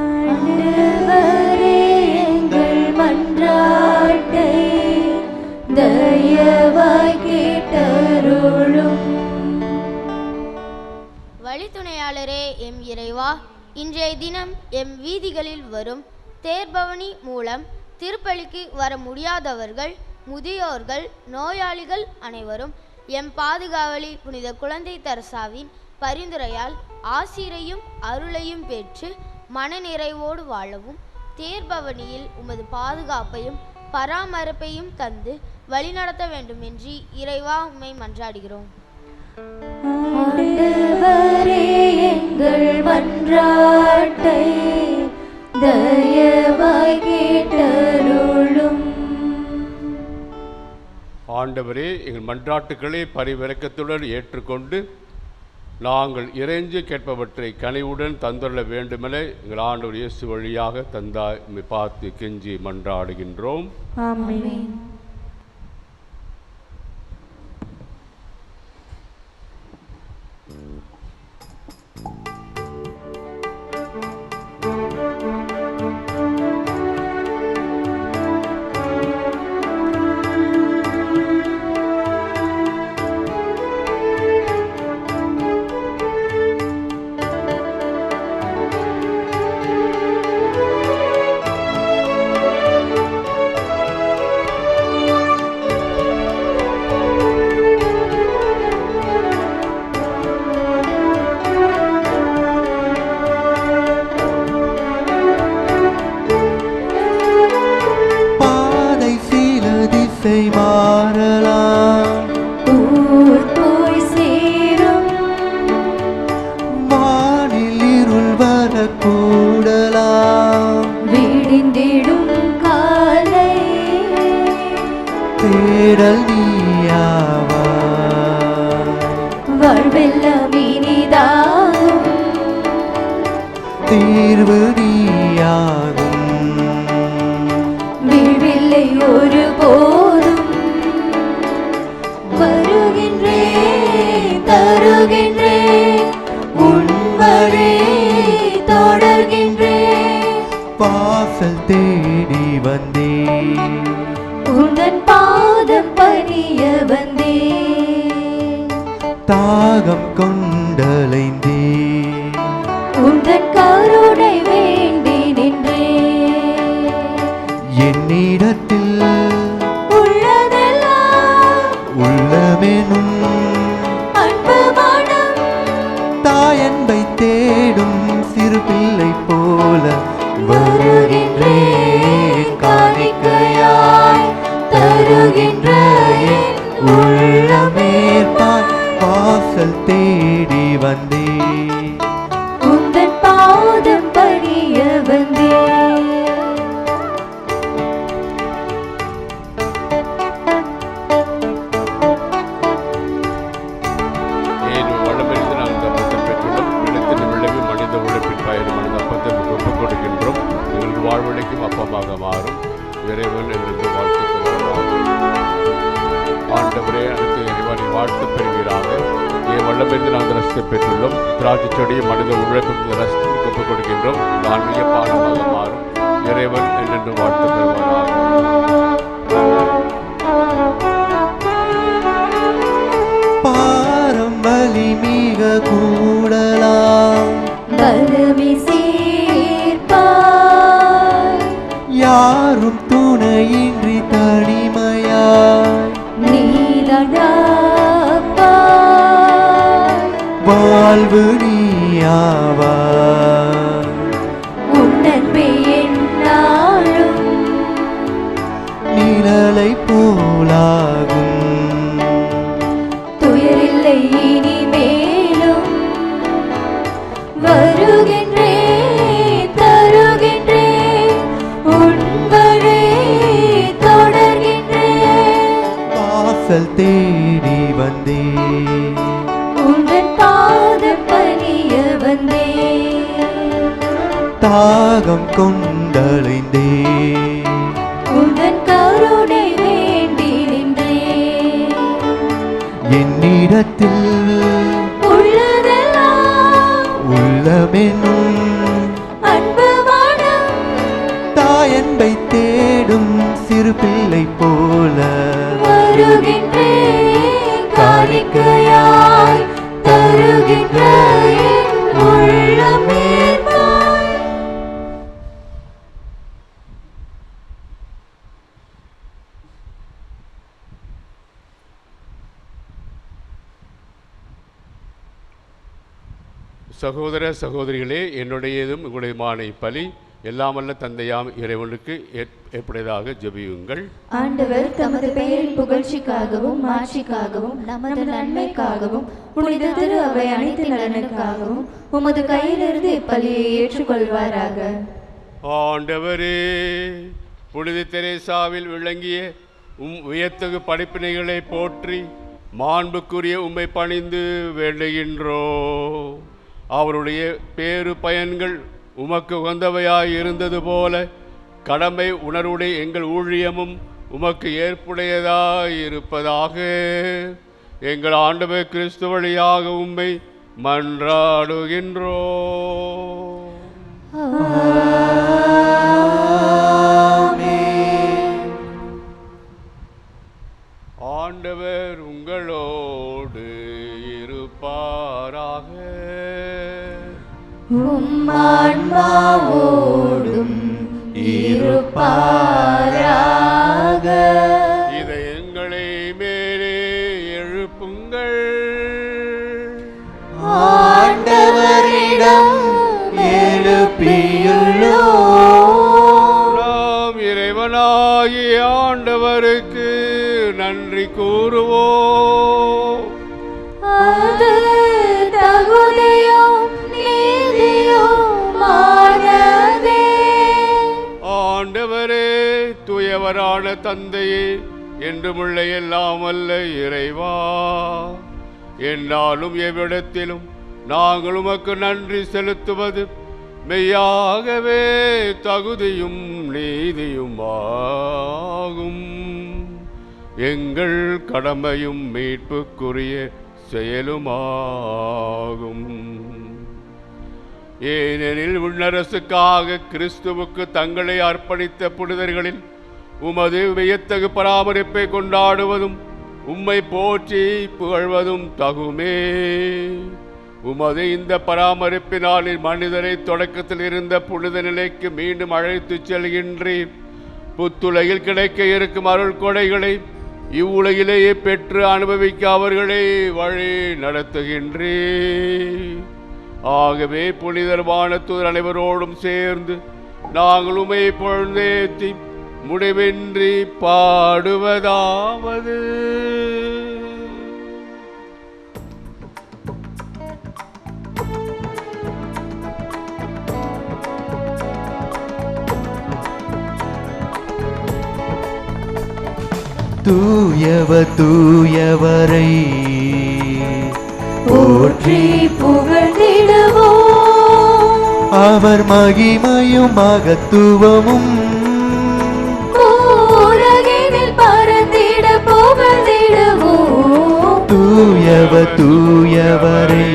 ஆண்டவரே, எங்கள் மன்றாட்டை தயவாய் கேட்டருளும். வழித்துணையாளரே எம் இறைவா, இன்றைய தினம் எம் வீதிகளில் வரும் தேர்பவனி மூலம் திருப்பலிக்கு வர முடியாதவர்கள், முதியோர்கள், நோயாளிகள் அனைவரும் எம் பாதுகாவலி புனித குழந்தை தரசாவின் பரிந்துரையால் ஆசிரையும் அருளையும் பெற்று மனநிறைவோடு வாழவும், தேர்பவனியில் உமது பாதுகாப்பையும் பராமரிப்பையும் தந்து வழிநடத்த வேண்டும் என்று இறைவா உம்மை மன்றாடுகிறோம். ஆண்டவரே, எங்கள் மன்றாட்டை தயவாய் கேட்டருளும். ஆண்டவரே, எங்கள் மன்றாட்டுக்களை பரிவிரக்கத்துடன் ஏற்றுக்கொண்டு நாங்கள் இறைஞ்சு கேட்பவற்றை கனிவுடன் தந்துள்ள வேண்டுமென எங்கள் ஆண்டவர் இயேசு வழியாக தந்தாய் பார்த்து கெஞ்சி மன்றாடுகின்றோம். ஆமென். மாறலாம், ஊர் போய் சேரும், வானில் இருள் வரக்கூடலாம், விடிந்திடும் காலை தேடல் நீயாவாய், வாழ்வெல்லாம் இனிதாகும், தீர்வு நீயாகும், வீழ்வில்லை ஒரு போதும், வருகின்றேன் தருகின்றேன், உன்வரே தொடர்கின்றேன், வாசல் தேடி வந்தேன், உந்தன் பாதம் பணிய வந்தேன், தாகம் கொண்டலைந்தேன், உந்தன் கருணை வேண்டி நின்றேன், என்னிடத்தில் உள்ளதெல்லாம் உள்ளமெனும் அன்பு மனம், தாயன்பை தேடும் சிறு பிள்ளை போல வருகின்றேன் காணிக்கையாய் தருகின்ற என் உள்ளமேற்பாய், வாசல் தேடி வந்தேன், உந்தன் பாதம் பணிய வந்தேன். ஏன் வளமிருந்து நாம் தப்பத்தை பெற்றுள்ளோம், நிலத்தின் விளைவு மனித உழைப்பின் பயனும் பாகமாக மாறும். இறைவன் என்று வாழ்த்து பெறுவாராக. ஆண்டவரே, அடுத்து இறைவனை வாழ்த்து பெறுவீராக. என் வல்லமிருந்து நாங்கள் ரசத்தை பெற்றுள்ளோம். திராட்சை செடியை மனித உழைப்புக்கு ரசத்தை ஒப்புக் கொடுக்கின்றோம். ஆன்மீக பானமாக மாறும். இறைவன் என்று வாழ்த்து பெறுவாராக. பாரம் வலி மிக கூடலாம் வல்லமை சேர்ப்பாய், யாரும் துணையின்றி தனிமையாய் நீதானாப்பாய், வாழ்வு நீயாவாய். உன்னன்பே எந்நாளும் நிழலை போலாகும், துயரில்லை இனிமேலும். வருகின்றேன் தருகின்றேன் உன் வழி தொடர்கின்றேன். வாசல் தேடி வந்தேன், உந்தன் பாதம் பணிய வந்தேன். தாகம் கொண்டலைந்தேன், உந்தன் கருணை வேண்டி நின்றேன். என்னிடத்தில் உள்ளதெல்லாம் உள்ளமெனும் அன்பு வானம், தாயன்பை தேடும் சிறு பிள்ளை போல வருகின்றேன் காணிக்கையாய் தருகின்ற என் உள்ளம் ஏற்பாய். சகோதர சகோதரிகளே, என்னுடையதும் உங்களுடையமான பலி எல்லாமல்ல தந்தையாம் இறைவனுக்கு ஏற்புடையதாக ஜெபியுங்கள். ஆண்டவர் தமது பெயரின் புகழ்ச்சிக்காகவும் மாட்சிக்காகவும் நமது நன்மைக்காகவும் புனித திரு அவை அனைத்து நலனுக்காகவும் உமது கையிலிருந்து இப்பலியை ஏற்றுக்கொள்வாராக. ஆண்டவரே, புனித தெரேசாவில் விளங்கிய வியத்தகு படிப்பினைகளை போற்றி மாண்புக்குரிய உம்மை பணிந்து வேண்டுகின்றோம். அவருடைய பேரு பயன்கள் உமக்கு உகந்தவையாய் இருந்தது போல கடமை உணர்வுடைய எங்கள் ஊழியமும் உமக்கு ஏற்புடையதாய் இருப்பதாக. எங்கள் ஆண்டவர் கிறிஸ்து வழியாக உம்மை மன்றாடுகின்றோம். ஆண்டவர் உங்களோடு இருப்பாராக. உம்மான்மாவோடும் இருப்பாராக. இதயங்களை மேலே எழுப்புங்கள். ஆண்டவரிடம் எழுப்பியுள்ளோம். நாம் இறைவனாகிய ஆண்டவருக்கு நன்றி கூறுவோம். அது தகுதியும் நீதியுமானதே. ஆண்டவரே, தூயவரான தந்தையே, என்றுமுள்ள எல்லாம் வல்ல இறைவா, எந்நாளும் எவ்விடத்திலும் நாங்கள் உமக்கு நன்றி செலுத்துவது மெய்யாகவே தகுதியும் நீதியும் ஆகும். எங்கள் கடமையும் மீட்புக்குரிய செயலுமாகும். ஏனெனில் விண்ணரசுக்காக கிறிஸ்துவுக்கு தங்களை அர்ப்பணித்த புனிதர்களில் உமது வியத்தகு பராமரிப்பை கொண்டாடுவதும் உம்மை போற்றி புகழ்வதும் தகுமே. உமது இந்த பராமரிப்பினால் மனிதரை தொடக்கத்தில் இருந்த புனித நிலைக்கு மீண்டும் அழைத்துச் செல்கின்றீர். புத்துலகில் கிடைக்க இருக்கும் அருள் கொடைகளை இவ்வுலகிலேயே பெற்று அனுபவிக்க அவர்களை வழி நடத்துகின்றீர். ஆகவே புனிதர் வானத்தூதர் அனைவரோடும் சேர்ந்து நாங்கள் உம்மை பொழுதேத்தி முடிவின்றி பாடுவதாவது. தூயவரை போற்றி புகழ்ந்திடுவோம். அவர் மகிமையும் மகத்துவமும் தூயவர் தூயவரே.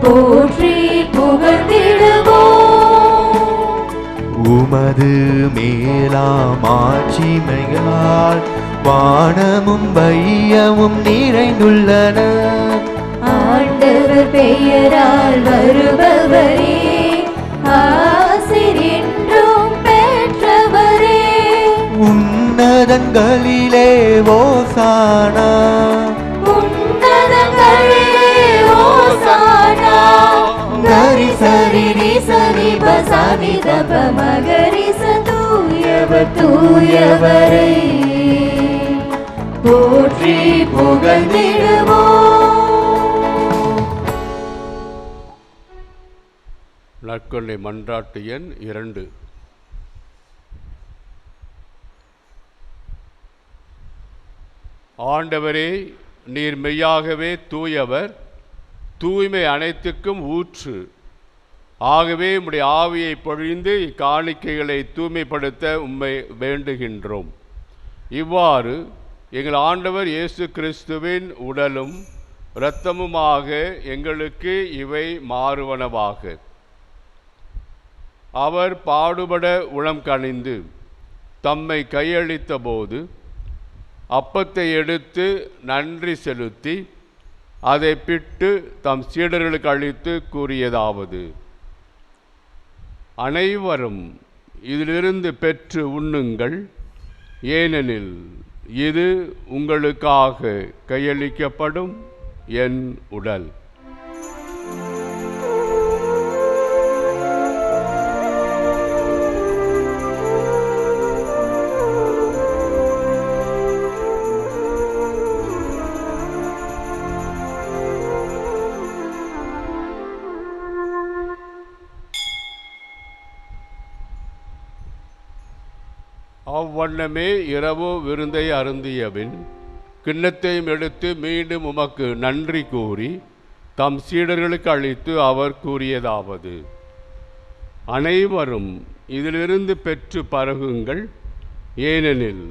போற்றி புகழ்ந்திடுவோம். உமது மேலாம் ஆட்சிமைகளால் வானமும் வையமும் நிறைந்துள்ளன. ஆண்டவர் பெயரால் வருபவரே, ஆசீர் என்றும் பெற்றவரே. உன்னதங்களிலே ஓசானா, உன்னதங்களிலே ஓசானா. கரிசரி ரிசரி பசனி தப மகரிச தூயவர் தூயவரே. போற்றி புகழ்ந்திடுவோம். நற்கொள்ளை மன்றாட்டு எண் 2. ஆண்டவரே, நீர் மெய்யாகவே தூயவர், தூய்மை அனைத்துக்கும் ஊற்று. ஆகவே உம்முடைய ஆவியை பொழிந்து இக்காணிக்கைகளை தூய்மைப்படுத்த உம்மை வேண்டுகின்றோம். இவ்வாறு எங்கள் ஆண்டவர் இயேசு கிறிஸ்துவின் உடலும் இரத்தமுமாக எங்களுக்கு இவை மாறுவனவாக. அவர் பாடுபட உளம் கனிந்து தம்மை கையளித்த போது அப்பத்தை எடுத்து நன்றி செலுத்தி அதை பிட்டு தம் சீடர்களுக்கு அளித்து கூறியதாவது: அனைவரும் இதிலிருந்து பெற்று உண்ணுங்கள், ஏனெனில் இது உங்களுக்காக கையளிக்கப்படும் என் உடல். அவ்வண்ணமே இரவு விருந்தை அருந்தியபின் கிண்ணத்தையும் எடுத்து மீண்டும் உமக்கு நன்றி கூறி தம் சீடர்களுக்கு அளித்து அவர் கூறியதாவது: அனைவரும் இதிலிருந்து பெற்று பருகுங்கள், ஏனெனில்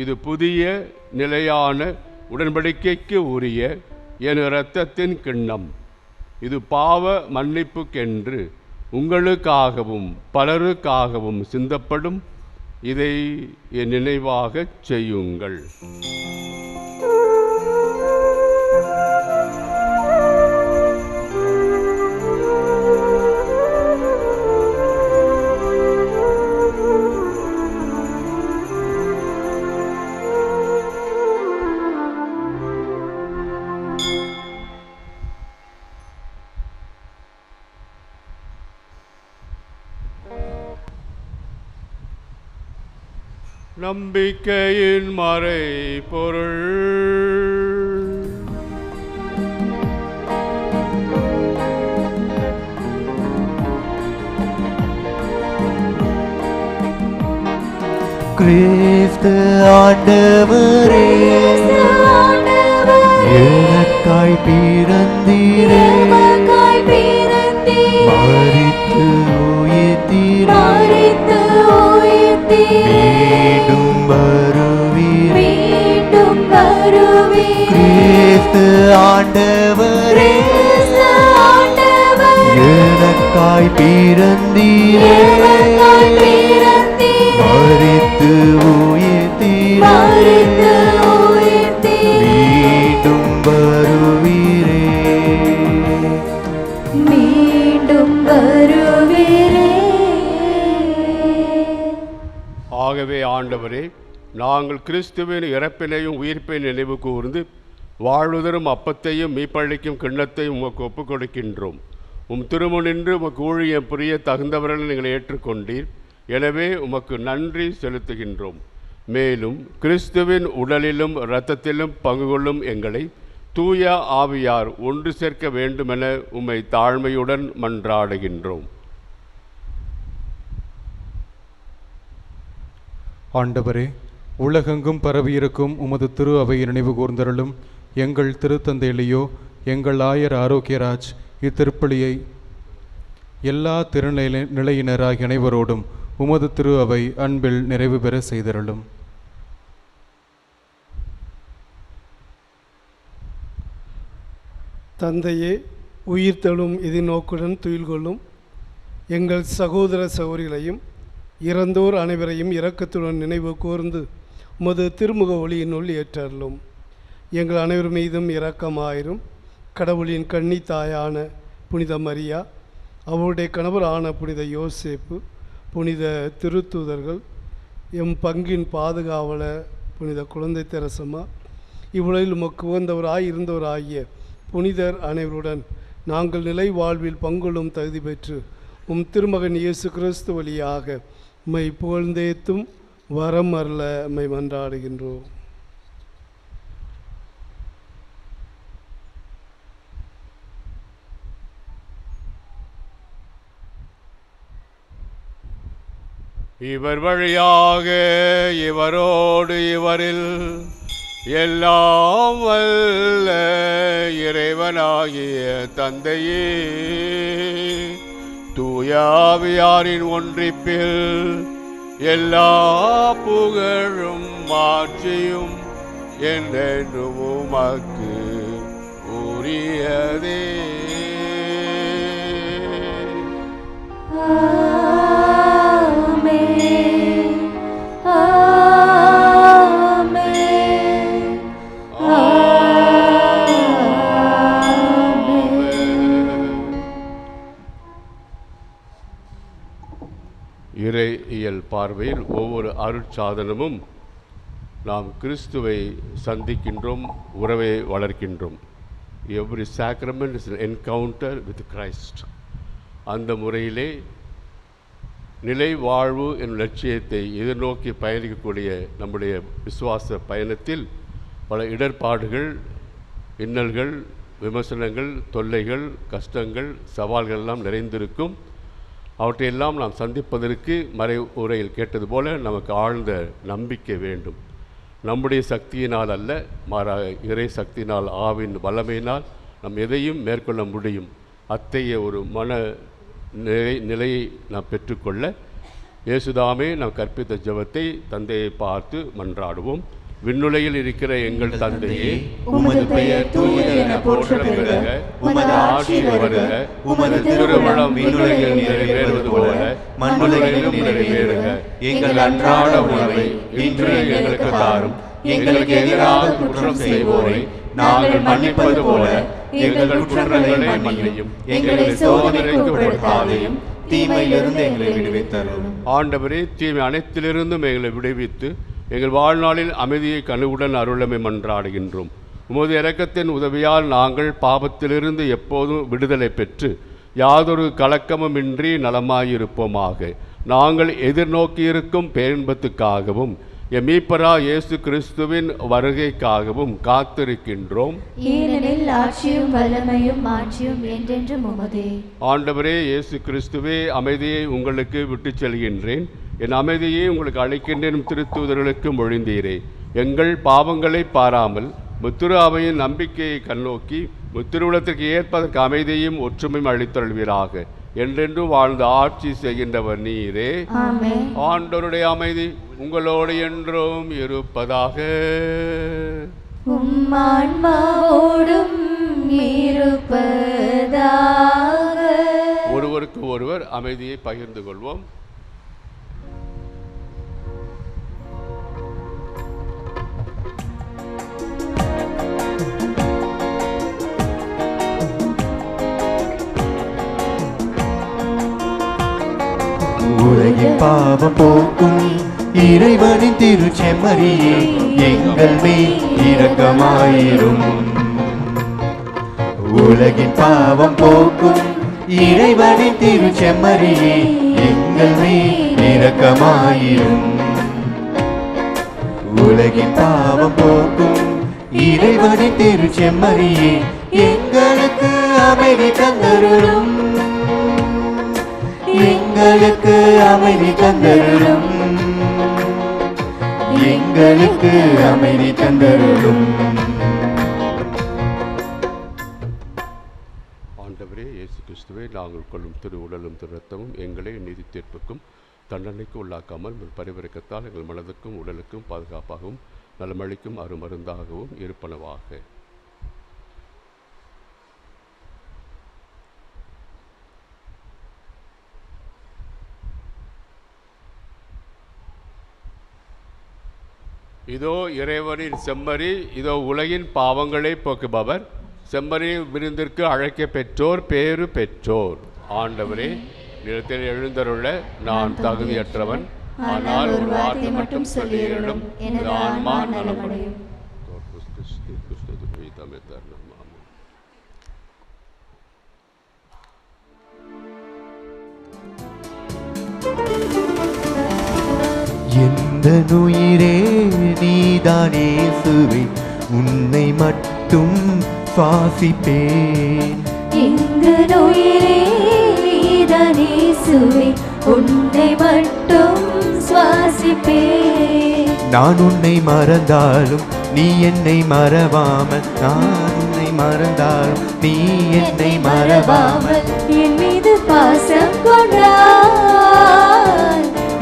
இது புதிய நிலையான உடன்படிக்கைக்கு உரிய என் இரத்தத்தின் கிண்ணம். இது பாவ மன்னிப்புக்கென்று உங்களுக்காகவும் பலருக்காகவும் சிந்தப்படும். இதை என் நினைவாகச் செய்யுங்கள். நம்பிக்கையின் மறை பொருள். கிறிஸ்து ஆண்டவரே, எனக்காய் பிறந்தீரே, மரித்து உயிர்த்தீரே, மீண்டும் வருவீரே. கிறிஸ்து ஆண்டவரே, எனக்காய் பிறந்தீரே, மரித்து உயிர்த்தீரே, மீண்டும் வருவீரே. ஆகவே ஆண்டவரே, நாங்கள் கிறிஸ்துவின் இறப்பினையும் உயிர்ப்பையும் நினைவு கூர்ந்து வாழ்வுதரும் அப்பத்தையும் மீப்பளிக்கும் கிண்ணத்தையும் உமக்கு ஒப்புக் கொடுக்கின்றோம். திருமுனின்று உமக்கு ஊழியம் புரிய தகுந்தவர்கள் நீங்கள் ஏற்றுக்கொண்டீர். எனவே உமக்கு நன்றி செலுத்துகின்றோம். மேலும் கிறிஸ்துவின் உடலிலும் இரத்தத்திலும் பங்கு கொள்ளும் எங்களை தூய ஆவியார் ஒன்று சேர்க்க வேண்டுமென உம்மை தாழ்மையுடன் மன்றாடுகின்றோம். ஆண்டவரே, உலகெங்கும் பரவியிருக்கும் உமது திரு அவையை நினைவு கூர்ந்தருளும். எங்கள் திருத்தந்தையிலேயோ எங்கள் ஆயர் ஆரோக்கியராஜ் இத்திருப்பலியை எல்லா நிலையினராகிய அனைவரோடும் உமது திரு அவை அன்பில் நிறைவு பெற செய்தருளும். தந்தையே, உயிர்த்தெழும் எதிர்நோக்குடன் துயில் கொள்ளும் எங்கள் சகோதர சகோதரிகளையும் இறந்தோர் அனைவரையும் இரக்கத்துடன் நினைவு கூர்ந்து உமது திருமுக ஒளியினுள் ஏற்றருளும். எங்கள் அனைவர் மீதும் இரக்கமாயிரும். கடவுளின் கன்னி தாயான புனித மரியா, அவருடைய கணவரான புனித யோசேப்பு, புனித திருத்தூதர்கள், எம் பங்கின் பாதுகாவலர் புனித குழந்தை தெரசம்மா, இவ்வுலகில் உமக்கு உகந்தவராய் இருந்தவராகிய புனிதர் அனைவருடன் நாங்கள் நிலை வாழ்வில் பங்கொள்ளும் தகுதி பெற்று உம் திருமகன் இயேசு கிறிஸ்து வழியாக உம்மை புகழ்ந்தேத்தும் வரம் அருள உம்மை மன்றாடுகின்றோம். இவர் வழியாக இவரோடு இவரில் எல்லாம் வல்ல இறைவனாகிய தந்தையே, தூயாவியாரின் ஒன்றிப்பில் எல்லா புகழும் மாட்சியும் என்றென்றும் உமக்கு உரியதே. இறையியல் பார்வையில் ஒவ்வொரு அருட்சாதனமும் நாம் கிறிஸ்துவை சந்திக்கின்றோம், உறவை வளர்க்கின்றோம். Every sacrament is an encounter with Christ. அந்த முறையிலே நிலை வாழ்வு எனும் லட்சியத்தை எதிர்நோக்கி பயணிக்கக்கூடிய நம்முடைய விசுவாச பயணத்தில் பல இடர்பாடுகள், இன்னல்கள், விமர்சனங்கள், தொல்லைகள், கஷ்டங்கள், சவால்கள் எல்லாம் நிறைந்திருக்கும். அவற்றையெல்லாம் நாம் சந்திப்பதற்கு மறை உரையில் கேட்டது போல நமக்கு ஆழ்ந்த நம்பிக்கை வேண்டும். நம்முடைய சக்தியினால் அல்ல, மாறாக இறை சக்தியினால், ஆவின் வல்லமையினால் நாம் எதையும் மேற்கொள்ள முடியும். அத்தகைய ஒரு மன நிலையை நாம் பெற்றுக்கொள்ள இயேசுதாமே நாம் கற்பித்த ஜெபத்தை தந்தையை பார்த்து மன்றாடுவோம். விண்ணுலகில் இருக்கிற எங்கள் தந்தையே, உமது பெயர் தூயது என போற்ற பெறுக. உமது ஆட்சி வருக. உமது திருவுளம் விண்ணுலகில் நிறைவேறுவது போல மண்ணுலகிலும் நிறைவேறுக. எங்கள் அன்றாட உணவை இன்று எங்களுக்கு தாரும். எங்களுக்கு எதிராக குற்றம் செய்வோரை நாங்கள் மன்னிப்பது போல எங்கள் குற்றங்களை மன்னியும். எங்களை சோதனைக்கு உட்படுத்தாதேயும், தீமையிலிருந்து எங்களை விடுவித்தருளும். ஆண்டவரே, தீமை அனைத்திலிருந்தும் எங்களை விடுவித்து எங்கள் வாழ்நாளில் அமைதியை கனிவுடன் அருளமை மன்றாடுகின்றோம். உமது இரக்கத்தின் உதவியால் நாங்கள் பாவத்திலிருந்து எப்போதும் விடுதலை பெற்று யாதொரு கலக்கமுமின்றி நலமாயிருப்போமாக. நாங்கள் எதிர்நோக்கியிருக்கும் பேரின்பத்துக்காகவும் எம் மீட்பரா இயேசு கிறிஸ்துவின் வருகைக்காகவும் காத்திருக்கின்றோம். ஏனெனில் ஆட்சியும் வல்லமையும் மாட்சியும் என்றென்றும் உமதே. ஆண்டவரே இயேசு கிறிஸ்துவே, அமைதியை உங்களுக்கு விட்டுச் செல்கின்றேன், என் அமைதியை உங்களுக்கு அளிக்கின்றேன் திருத்தூதர்களுக்கு மொழிந்தீரே. எங்கள் பாவங்களை பாராமல் முத்திரு அவையின் நம்பிக்கையை கண்ணோக்கி முத்திருவுலத்திற்கு ஏற்பதற்கு அமைதியும் ஒற்றுமையும் அளித்தருள்வீராக. என்றென்றும் வாழ்ந்து ஆட்சி செய்கின்றவர் நீரே. ஆண்டவருடைய அமைதி உங்களோடு என்றும் இருப்பதாக. ஒருவருக்கு ஒருவர் அமைதியை பகிர்ந்து கொள்வோம். உலகின் பாவம் போக்கும் இறைவனின் திருச்செம்மறியே, எங்கள் மேல் இரக்கமாயிரும். உலகின் பாவம் போக்கும் இறைவனின் திருச்செம்மறியே, எங்கள் மேல் இரக்கமாயிரும். உலகின் பாவம் போக்கும் இறைவனின் திருச்செம்மறியே, எங்களுக்கு அமைதி தந்தருளும். எங்களுக்கு அமைதி தந்தருளும். எங்களுக்கு அமைதி தந்தருளும். ஆண்டவரே இயேசு கிறிஸ்துவே, நாங்கள் கொள்ளும் திரு உடலும் திரு ரத்தமும் எங்களை நீதி தீர்ப்புக்கும் தண்டனைக்கு உள்ளாக்காமல் பரிவரைக்கத்தால் எங்கள் மனதுக்கும் உடலுக்கும் பாதுகாப்பாகவும் நலமளிக்கும் அருமருந்தாகவும் இருப்பனவாக. இதோ இறைவனின் செம்மறி, இதோ உலகின் பாவங்களை போக்குபவர். செம்மறி விருந்திற்கு அழைக்க பெற்றோர் பேறு பெற்றோர். ஆண்டவரே, நிலத்தில் எழுந்தருள நான் தகுதியற்றவன், ஆனால் ஒரு வார்த்தை மட்டும் சொல்லியிருந்தும் எனது ஆன்மா நலமடையும். எந்த உயிரே நீதான் இயேசுவே, உன்னை மட்டும் சுவாசிப்பேன். எங்கள் உயிரே நீதான் இயேசுவே, உன்னை மட்டும் சுவாசிப்பேன். நான் உன்னை மறந்தாலும் நீ என்னை மறவாமல், நான் உன்னை மறந்தாலும் நீ என்னை மறவாமல், என் மீது பாசம் கொண்டாய்,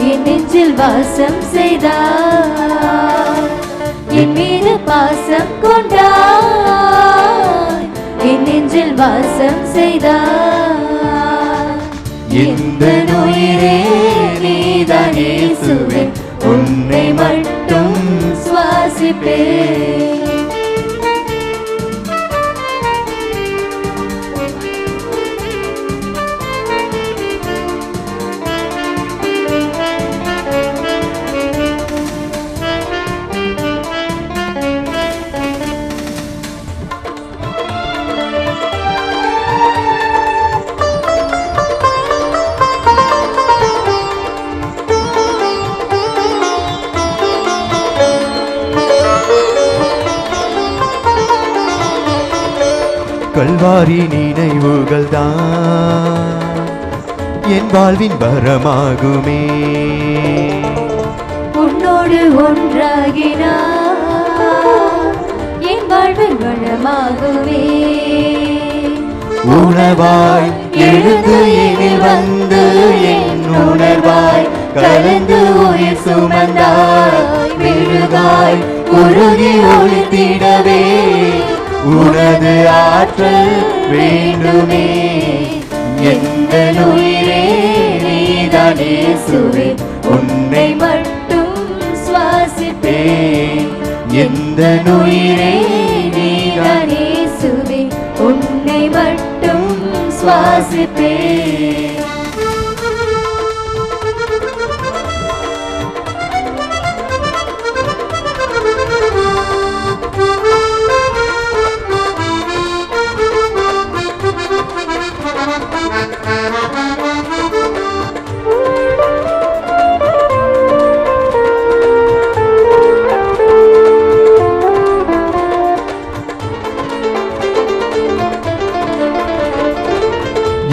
என் நெஞ்சில் வாசம் செய்தாய். என் மீது பாசம் கொண்டாய், என் நெஞ்சில் வாசம் செய்தாய். எந்த உயிரே நீதான் இயேசுவே, உன்னை மட்டும் சுவாசிப்பேன். கல்வாரி நினைவுகள் தான் என் வாழ்வின் வரமாகுமே. உன்னோடு ஒன்றாகினார் என் வாழ்வின் வளமாகுமே. உணவாய் எழுந்து எனில் வந்து என் உணர்வாய் கலந்து உயிர் சுமந்தாய். மெழுகாய் உருகி ஒளித்திடவே உனது ஆற்றல் வேண்டுமே. எந்த உயிரே நீதான் இயேசுவே, உன்னை மட்டும் சுவாசிப்பேன். எந்த உயிரே நீதான் இயேசுவே, உன்னை மட்டும் சுவாசிப்பேன்.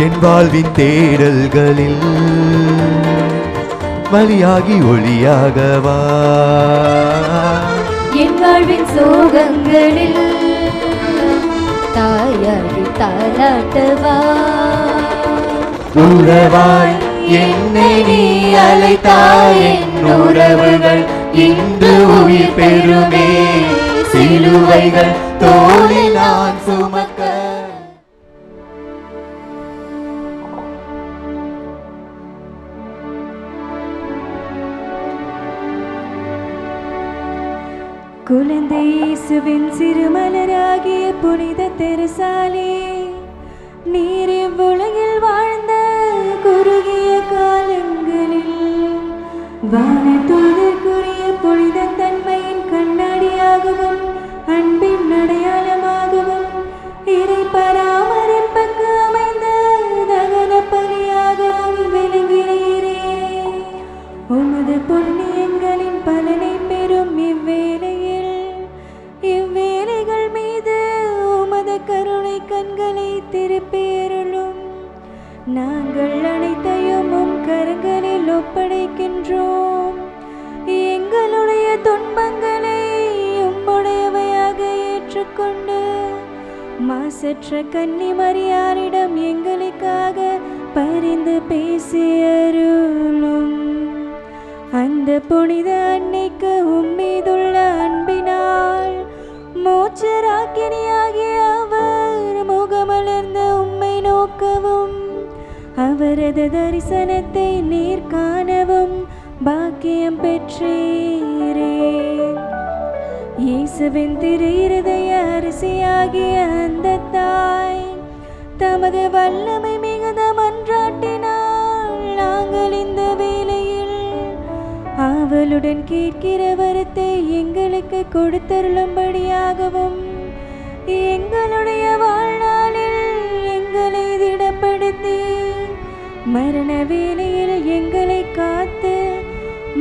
என் வாழ்வின் தேடல்களில் வழியாகி ஒளியாகவா, என் வாழ்வின் சோகங்களில் தாயாகி தாலாட்டவா. உறவாய் என்னை நீ அழைத்தாய், என் உறவுகள் இன்று உயிர் பெறுமே. சிலுவைகள் தோளில் நான் சுமக்க. குழந்தை இயேசுவின் சிறுமலராகிய புனித தெரசாலே, நீர் இவ்வுலகில் வாழ்ந்த குறுகிய காலங்களில் வானதூதர்க்குரிய புனித தன்மையின் கண்ணாடியாகவும் அன்பின் அடையாளமாகவும் இறை பராமரிப்புக்கு அமைந்த தகன பலியாகவும் விளங்குகிறீரே. உமது புண்ணியங்களின் பலனை பெறும் இவ்வேளைகள் மீது உமது கருணை கண்களை திருப்பியருளும். நாங்கள் அனைத்தையும் உம் கரங்களில் ஒப்படைக்கின்றோம். எங்களுடைய துன்பங்களை உம்முடையவையாக ஏற்றுக்கொண்டு மாசற்ற கன்னி மரியாரிடம் எங்களுக்காக பரிந்து பேசியருளும். அந்த புனித அன்னைக்கு உம்மீதுள்ள அன்பினால் மோட்சராக்கினியாகிய அவர் முகமலர்ந்து உம்மை நோக்கவும், அவரது தரிசனத்தை நீர் காணவும் பாக்கியம் பெற்றீரே. இயேசுவின் திரு இருதய அரிசியாகிய அந்த தாய் தமது வல்லமை மிகுந்த மன்றாட்டினாள். நாங்கள் இந்த வேளையில் ஆவலுடன் கேட்கிற வரத்தை எங்களுக்கு கொடுத்தருளும்படியாகவும் எங்களுடைய வாழ்நாளில் எங்களை திடப்படுத்தி மரண வேளையில் எங்களை காத்து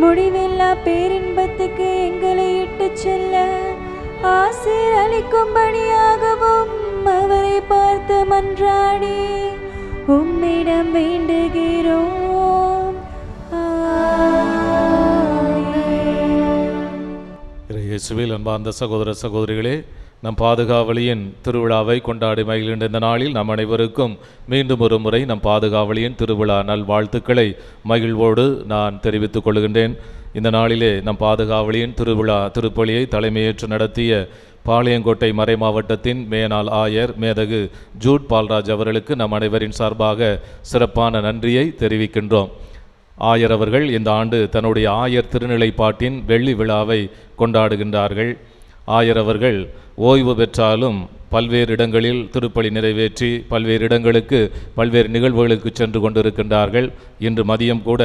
முடிவில்லா பேரின்பத்துக்கு எங்களை இட்டுச் செல்ல ஆசீர் அளிக்கும்படியாகவும் அவரை பார்த்து மன்றாடி உம்மிடம் வேண்டுகிறோம். இயேசுவில் அன்பார்ந்த சகோதர சகோதரிகளே, நம் பாதுகாவலியின் திருவிழாவை கொண்டாடி மகிழ்கின்ற இந்த நாளில் நம் அனைவருக்கும் மீண்டும் ஒரு முறை நம் பாதுகாவலியின் திருவிழா நல்வாழ்த்துக்களை மகிழ்வோடு நான் தெரிவித்துக் கொள்கின்றேன். இந்த நாளிலே நம் பாதுகாவலியின் திருவிழா திருப்பலியை தலைமையேற்று நடத்திய பாளையங்கோட்டை மறை மாவட்டத்தின் மேனாள் ஆயர் மேதகு ஜூட் பால்ராஜ் அவர்களுக்கு நம் அனைவரின் சார்பாக சிறப்பான நன்றியை தெரிவிக்கின்றோம். ஆயர் அவர்கள் இந்த ஆண்டு தன்னுடைய ஆயர் திருநிலைப்பாட்டின் வெள்ளி விழாவை கொண்டாடுகின்றார்கள். ஆயர் அவர்கள் ஓய்வு பெற்றாலும் பல்வேறு இடங்களில் திருப்பலி நிறைவேற்றி பல்வேறு இடங்களுக்கு பல்வேறு நிகழ்வுகளுக்கு சென்று கொண்டிருக்கின்றார்கள். இன்று மதியம் கூட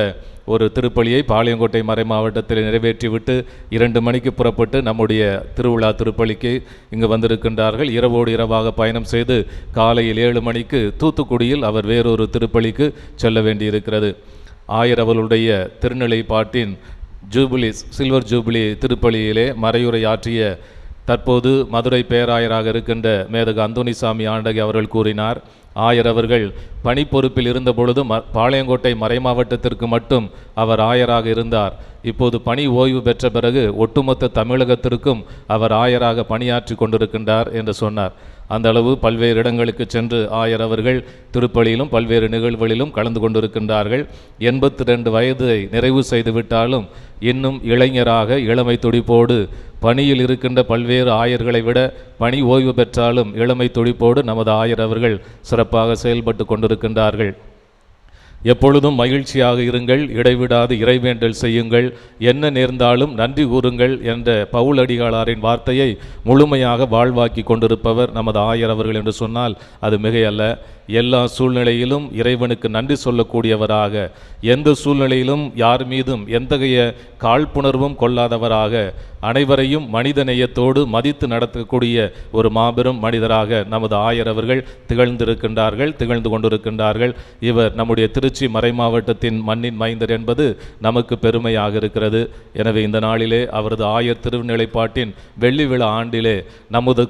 ஒரு திருப்பலியை பாளையங்கோட்டை மறை மாவட்டத்தில் நிறைவேற்றிவிட்டு 2 மணிக்கு புறப்பட்டு நம்முடைய திருவிழா திருப்பலிக்கு இங்கு வந்திருக்கின்றார்கள். இரவோடு இரவாக பயணம் செய்து காலையில் 7 மணிக்கு தூத்துக்குடியில் அவர் வேறொரு திருப்பலிக்கு செல்ல வேண்டியிருக்கிறது. ஆயர் அவர்களுடைய திருநிலைப்பாட்டின் ஜூபிலி சில்வர் ஜூபிலி திருப்பலியிலே மறையுரை ஆற்றிய தற்போது மதுரை பேராயராக இருக்கின்ற மேதகு அந்தோணிசாமி ஆண்டகை அவர்கள் கூறினார், ஆயர் அவர்கள் பணி பொறுப்பில் இருந்தபொழுது பாளையங்கோட்டை மறை மாவட்டத்திற்கு மட்டும் அவர் ஆயராக இருந்தார். இப்போது பணி ஓய்வு பெற்ற பிறகு ஒட்டுமொத்த தமிழகத்திற்கும் அவர் ஆயராக பணியாற்றி கொண்டிருக்கின்றார் என்று சொன்னார். அந்த அளவு பல்வேறு இடங்களுக்கு சென்று ஆயர் அவர்கள் திருப்பலியிலும் பல்வேறு நிகழ்வுகளிலும் கலந்து கொண்டிருக்கின்றார்கள். 82 வயதை நிறைவு செய்துவிட்டாலும் இன்னும் இளைஞராக இளமை துடிப்போடு பணியில் இருக்கின்ற பல்வேறு ஆயர்களை விட பணி ஓய்வு பெற்றாலும் இளமை துடிப்போடு நமது ஆயர் அவர்கள் சிறப்பாக செயல்பட்டு கொண்டிருக்கின்றார்கள். எப்பொழுதும் மகிழ்ச்சியாக இருங்கள், இடைவிடாது இறைவேண்டல் செய்யுங்கள், என்ன நேர்ந்தாலும் நன்றி கூறுங்கள் என்ற பவுல் அடிகளாரின் வார்த்தையை முழுமையாக வாழ்வாக்கி கொண்டிருப்பவர் நமது ஆயர் அவர்கள் என்று சொன்னால் அது மிகையல்ல. எல்லா சூழ்நிலையிலும் இறைவனுக்கு நன்றி சொல்லக்கூடியவராக, எந்த சூழ்நிலையிலும் யார் மீதும் எந்தகைய காழ்ப்புணர்வும் கொள்ளாதவராக, அனைவரையும் மனித நேயத்தோடு மதித்து நடத்தக்கூடிய ஒரு மாபெரும் மனிதராக நமது ஆயர் அவர்கள் திகழ்ந்திருக்கின்றார்கள், திகழ்ந்து கொண்டிருக்கின்றார்கள். இவர் நம்முடைய திருச்சி மறை மாவட்டத்தின் மண்ணின் மைந்தர் என்பது நமக்கு பெருமையாக இருக்கிறது. எனவே இந்த நாளிலே அவரது ஆயர் திருநிலைப்பாட்டின் வெள்ளி விழா ஆண்டிலே நமது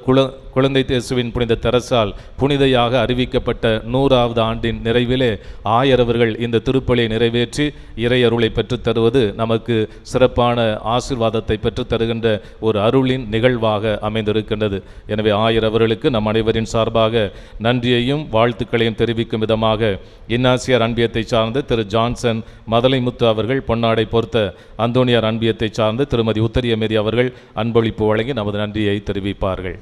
குழந்தை இயேசுவின் புனித தெரசால் புனிதையாக அறிவிக்கப்பட்ட 100வது ஆண்டின் நிறைவிலே ஆயர் அவர்கள் இந்த திருப்பலியை நிறைவேற்றி இறையருளை பெற்றுத் தருவது நமக்கு சிறப்பான ஆசீர்வாதத்தை பெற்றுத் தருகின்ற ஒரு அருளின் நிகழ்வாக அமைந்திருக்கின்றது. எனவே ஆயர் அவர்களுக்கு நம் அனைவரின் சார்பாக நன்றியையும் வாழ்த்துக்களையும் தெரிவிக்கும் விதமாக இன்னாசியார் அன்பியத்தை சார்ந்த திரு ஜான்சன் மதலைமுத்து அவர்கள் பொன்னாடை பொறுத்த அந்தோனியார் அன்பியத்தை சார்ந்த திருமதி உத்தரியமேரி அவர்கள் அன்பளிப்பு வழங்கி நமது நன்றியை தெரிவிப்பார்கள்.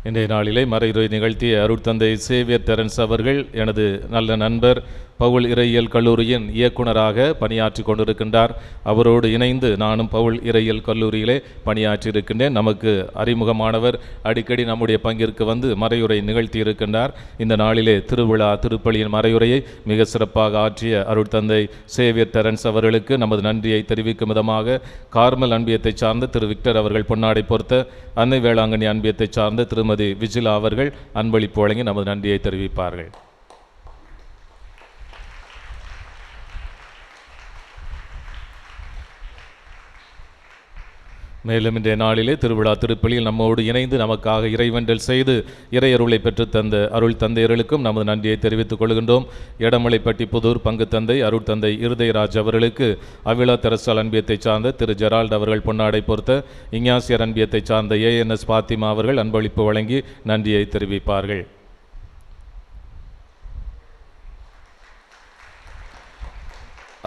இன்றைய நாளிலே மறையுரை நிகழ்த்திய அருட்தந்தை சேவியர் தெரன்ஸ் அவர்கள் எனது நல்ல நண்பர், பவுல் இறையியல் கல்லூரியின் இயக்குனராக பணியாற்றி கொண்டிருக்கின்றார். அவரோடு இணைந்து நானும் பவுல் இறையியல் கல்லூரியிலே பணியாற்றி இருக்கின்றேன். நமக்கு அறிமுகமானவர் அடிக்கடி நம்முடைய பங்கிற்கு வந்து மறையுரை நிகழ்த்தி இருக்கின்றார். இந்த நாளிலே திருவிழா திருப்பலியின் மறையுரையை மிக சிறப்பாக ஆற்றிய அருட்தந்தை சேவியர் தெரன்ஸ் அவர்களுக்கு நமது நன்றியை தெரிவிக்கும் விதமாக கார்மல் அன்பியத்தை சார்ந்த திரு விக்டர் அவர்கள் பொன்னாடை பொறுத்த அன்னை வேளாங்கண்ணி அன்பியத்தை சார்ந்த திருமதி விஜிலா அவர்கள் அன்பளிப்பு வழங்கி நமது நன்றியை தெரிவிப்பார்கள். மேலும் இன்றைய நாளிலே திருவிழா திருப்பலியில் நம்மோடு இணைந்து நமக்காக இறைவண்டல் செய்து இறையருளை பெற்றுத் தந்த அருள் தந்தையர்களுக்கும் நமது நன்றியை தெரிவித்துக் கொள்கின்றோம். எடமலைப்பட்டி புதூர் பங்கு தந்தை அருள் தந்தை இருதயராஜ் அவர்களுக்கு அவிழா தெரசால் அன்பியத்தை சார்ந்த திரு ஜெரால்ட் அவர்கள் பொன்னாடை பொறுத்த இஞ்ஞாசியர் அன்பியத்தை சார்ந்த ஏஎன்எஸ் பாத்திமா அவர்கள் அன்பளிப்பு வழங்கி நன்றியை தெரிவிப்பார்கள்.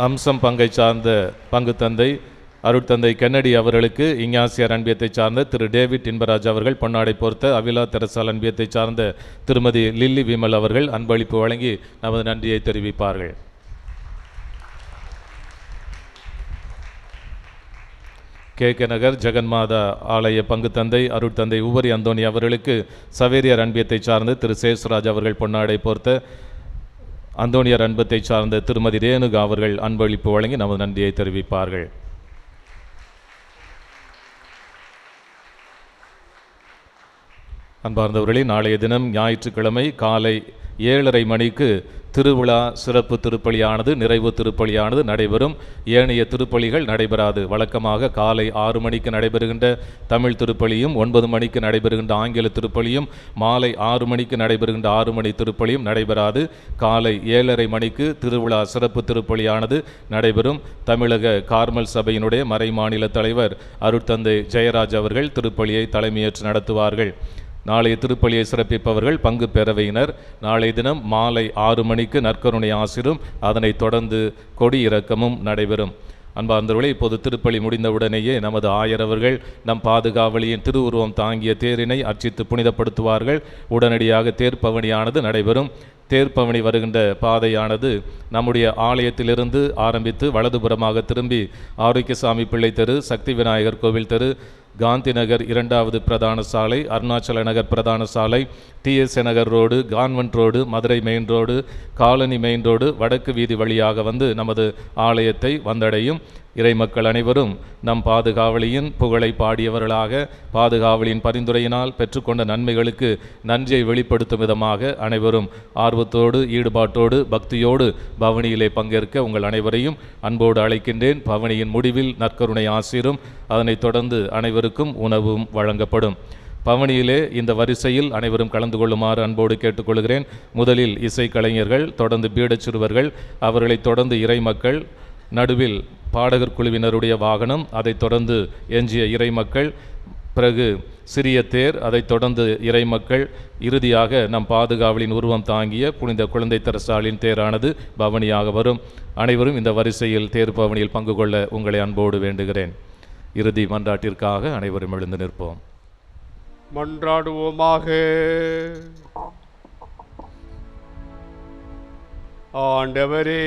அம்சம் பங்கை சார்ந்த பங்கு தந்தை அருட்தந்தை கென்னடி அவர்களுக்கு இஞ்ஞாசியார் அன்பியத்தை சார்ந்த திரு டேவிட் இன்பராஜ் அவர்கள் பொன்னாடை போர்த்த அவிலா தெரசால் அன்பியத்தை சார்ந்த திருமதி லில்லி விமல் அவர்கள் அன்பளிப்பு வழங்கி நமது நன்றியை தெரிவிப்பார்கள். கே நகர் ஜெகன்மாதா ஆலய பங்கு தந்தை அருட்தந்தை உவரி அந்தோணி அவர்களுக்கு சவேரியார் அன்பியத்தை சார்ந்த திரு சேசுராஜ் அவர்கள் பொன்னாடை போர்த்த அந்தோணியார் அன்பத்தை சார்ந்த திருமதி ரேணுகா அவர்கள் அன்பளிப்பு வழங்கி நமது நன்றியை தெரிவிப்பார்கள். அன்பார்ந்தவர்களே, நாளைய தினம் ஞாயிற்றுக்கிழமை காலை 7:30 மணிக்கு திருவிழா சிறப்பு திருப்பலியானது நிறைவு திருப்பலியானது நடைபெறும். ஏனைய திருப்பலிகள் நடைபெறாது. வழக்கமாக காலை 6 மணிக்கு நடைபெறுகின்ற தமிழ் திருப்பலியும் 9 மணிக்கு நடைபெறுகின்ற ஆங்கில திருப்பலியும் மாலை 6 மணிக்கு நடைபெறுகின்ற 6 மணி திருப்பலியும் நடைபெறாது. காலை 7:30 மணிக்கு திருவிழா சிறப்பு திருப்பலியானது நடைபெறும். தமிழக கார்மல் சபையினுடைய மறைமாநில தலைவர் அருட்தந்தை ஜெயராஜ் அவர்கள் திருப்பலியை தலைமையேற்று நடத்துவார்கள். நாளைய திருப்பலியை சிறப்பிப்பவர்கள் பங்கு பேரவையினர். நாளைய தினம் மாலை 6 மணிக்கு நற்கருணை ஆசிரும், அதனைத் தொடர்ந்து கொடி இறக்கமும் நடைபெறும். அன்பார்ந்தவர்களே, இப்போது திருப்பலி முடிந்தவுடனேயே நமது ஆயர் அவர்கள் நம் பாதுகாவலியின் திருவுருவம் தாங்கிய தேரினை அர்ச்சித்து புனிதப்படுத்துவார்கள். உடனடியாக தேர்ப்பவனியானது நடைபெறும். தேர்ப்பவனி வருகின்ற பாதையானது நம்முடைய ஆலயத்திலிருந்து ஆரம்பித்து வலதுபுறமாக திரும்பி ஆரோக்கியசாமி பிள்ளை தெரு, சக்தி விநாயகர் கோவில் தெரு, காந்தி நகர் 2வது பிரதான சாலை, அருணாச்சல நகர் பிரதான சாலை, TS நகர் road, convent road, Madurai main road, colony main road, வடக்கு வீதி வழியாக வந்து நமது ஆலயத்தை வந்தடையும். இறைமக்கள் அனைவரும் நம் பாதுகாவலியின் புகழை பாடியவர்களாக பாதுகாவலியின் பரிந்துரையினால் பெற்றுக்கொண்ட நன்மைகளுக்கு நன்றியை வெளிப்படுத்தும் விதமாக அனைவரும் ஆர்வத்தோடு ஈடுபாட்டோடு பக்தியோடு பவனியிலே பங்கேற்க உங்கள் அனைவரையும் அன்போடு அழைக்கின்றேன். பவனியின் முடிவில் நற்கருணை ஆசீரும், அதனைத் தொடர்ந்து அனைவருக்கும் உணவும் வழங்கப்படும். பவனியிலே இந்த வரிசையில் அனைவரும் கலந்து கொள்ளுமாறு அன்போடு கேட்டுக்கொள்கிறேன். முதலில் இசைக்கலைஞர்கள், தொடர்ந்து பீடச் சிறுவர்கள், அவர்களைத் தொடர்ந்து இறைமக்கள், நடுவில் பாடகர் குழுவினருடைய வாகனம், அதைத் தொடர்ந்து எஞ்சிய இறைமக்கள், பிறகு சிறிய தேர், அதைத் தொடர்ந்து இறைமக்கள், இறுதியாக நம் பாதுகாவலின் உருவம் தாங்கிய புனித குழந்தை தெரசாலின் தேரானது பவனியாக வரும். அனைவரும் இந்த வரிசையில் தேர் பவனியில் பங்கு கொள்ள உங்களை அன்போடு வேண்டுகிறேன். இறுதி மன்றாட்டிற்காக அனைவரும் எழுந்து நிற்போம். மன்றாடுவோமாக. ஆண்டவரே,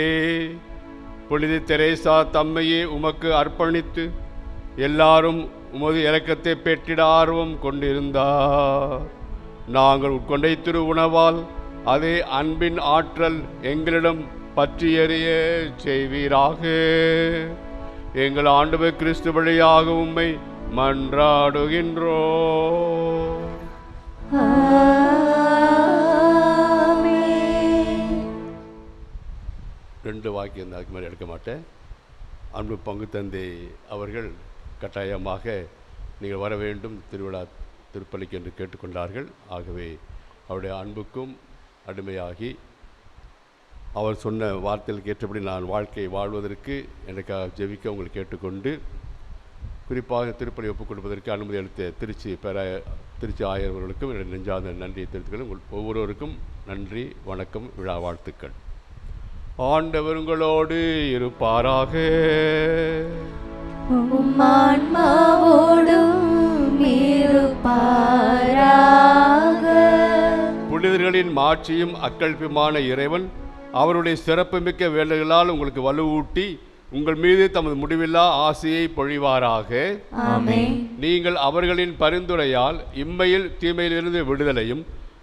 புனித தெரேசா தம்மையே உமக்கு அர்ப்பணித்து எல்லாரும் உமது இரக்கத்தை பெற்றிட ஆர்வம் கொண்டிருந்தார். நாங்கள் உட்கொண்ட திரு உணவால் அதே அன்பின் ஆற்றல் எங்களிடம் பற்றி எறிய செய்வீராக. எங்கள் ஆண்டவர் கிறிஸ்து வழியாக உம்மை மன்றாடுகின்றோம். ரெண்டு வாக்கியம் இந்த மாதிரி எடுக்க மாட்டேன். அன்பு பங்கு தந்தை அவர்கள் கட்டாயமாக நீங்கள் வர வேண்டும் திருவிழா திருப்பலிக்கு என்று கேட்டுக்கொண்டார்கள். ஆகவே அவருடைய அன்புக்கும் அடிமையாகி அவர் சொன்ன வார்த்தைகளுக்கு ஏற்றபடி நான் வாழ்க்கையை வாழ்வதற்கு எனக்காக ஜெபிக்க உங்களை கேட்டுக்கொண்டு, குறிப்பாக திருப்பலி ஒப்புக் கொடுப்பதற்கு அனுமதி அளித்த திருச்சி ஆயர் அவர்களுக்கும் என்னுடைய நெஞ்சார்ந்த நன்றியை தெரிவித்துக்கிறேன். உங்கள் ஒவ்வொருவருக்கும் நன்றி, வணக்கம், விழா வாழ்த்துக்கள். ஆண்டவர் உங்களோடு இருப்பாராக. புனிதர்களின் மாட்சியும் அக்கல்பியமான இறைவன் அவருடைய சிறப்புமிக்க வேலைகளால் உங்களுக்கு வலுவூட்டி உங்கள் மீது தமது முடிவில்லா ஆசையை பொழிவாராக. நீங்கள் அவர்களின் பரிந்துரையால் இம்மையில் தீமையிலிருந்து விடுதலையும்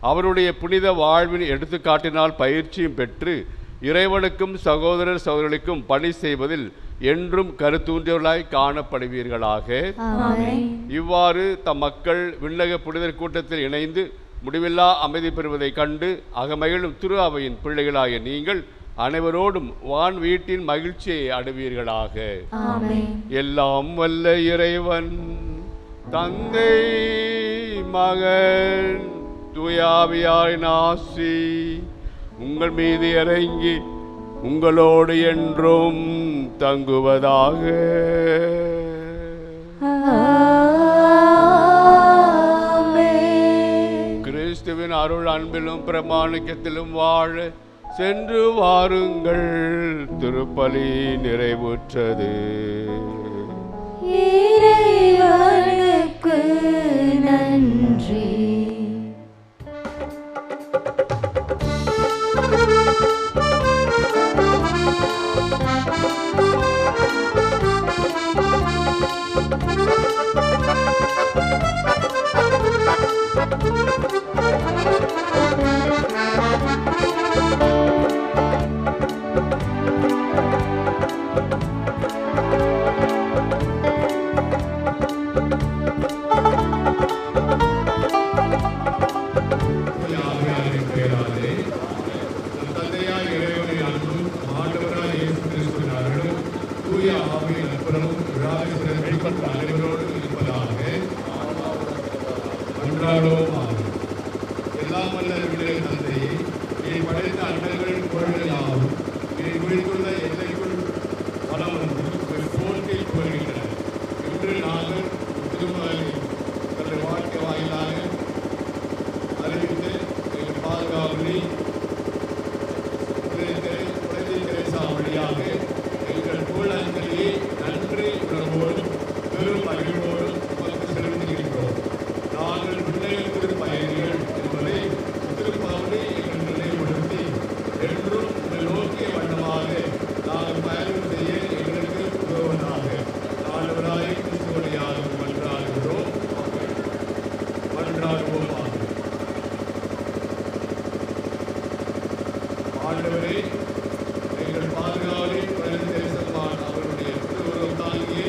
அவருடைய புனித வாழ்வின் எடுத்துக்காட்டினால் பயிற்சியும் பெற்று இறைவனுக்கும் சகோதரர் சகோதரிகளுக்கும் பணி செய்வதில் என்றும் கருத்தூன்றியவர்களாய் காணப்படுவீர்களாக. இவ்வாறு தம் மக்கள் விண்ணக புனிதர் கூட்டத்தில் இணைந்து முடிவில்லா அமைதி பெறுவதை கண்டு அகமகிழும் திரு அவையின் பிள்ளைகளாகிய நீங்கள் அனைவரோடும் வான் வீட்டின் மகிழ்ச்சியை அடைவீர்களாக. எல்லாம் வல்ல இறைவன் தந்தை, மகன், தூயாவியாரின் ஆசி உங்கள் மீது இறங்கி உங்களோடு என்றும் தங்குவதாக. கிறிஸ்துவின் அருள் அன்பிலும் பிரமாணிக்கத்திலும் வாழ சென்று வாருங்கள். திருப்பலி நிறைவுற்றது. இறைவனுக்கு நன்றி. எல்லாம் வல்ல தந்தையை நீ படைத்த அண்டங்கள் பொருளையாகும் நீ குறித்துள்ள எல்லைக்குள் வளம் வந்து போட்டில் கோருகின்றன. இன்று நாங்கள் திருமலை தன்னுடைய வாழ்க்கை வாயிலாக அறிவித்து எங்கள் பாதுகாவலி குழந்தை திரேசா வழியாக எங்கள் தோழஞ்சலியை நன்றி உணர்வோடும் பெரும் மகிழ்வோடும் நமக்கு செலுத்துகின்றோம். நாங்கள் பிள்ளைகளுக்கு பயணிகள் என்பதை திருப்பாவலி எங்கள் நிலைப்படுத்தி என்றும் நோக்கிய வண்ணமாக நாங்கள் பயணம் செய்ய எங்களுக்கு உதவுவதாக ஆண்டவராய் கிறிஸ்துவனையாக மன்றாடுகிறோம். ஆண்டவரே, எங்கள் பாதுகாவலை தேசமான அவருடைய திருவுருவம் தாங்கிய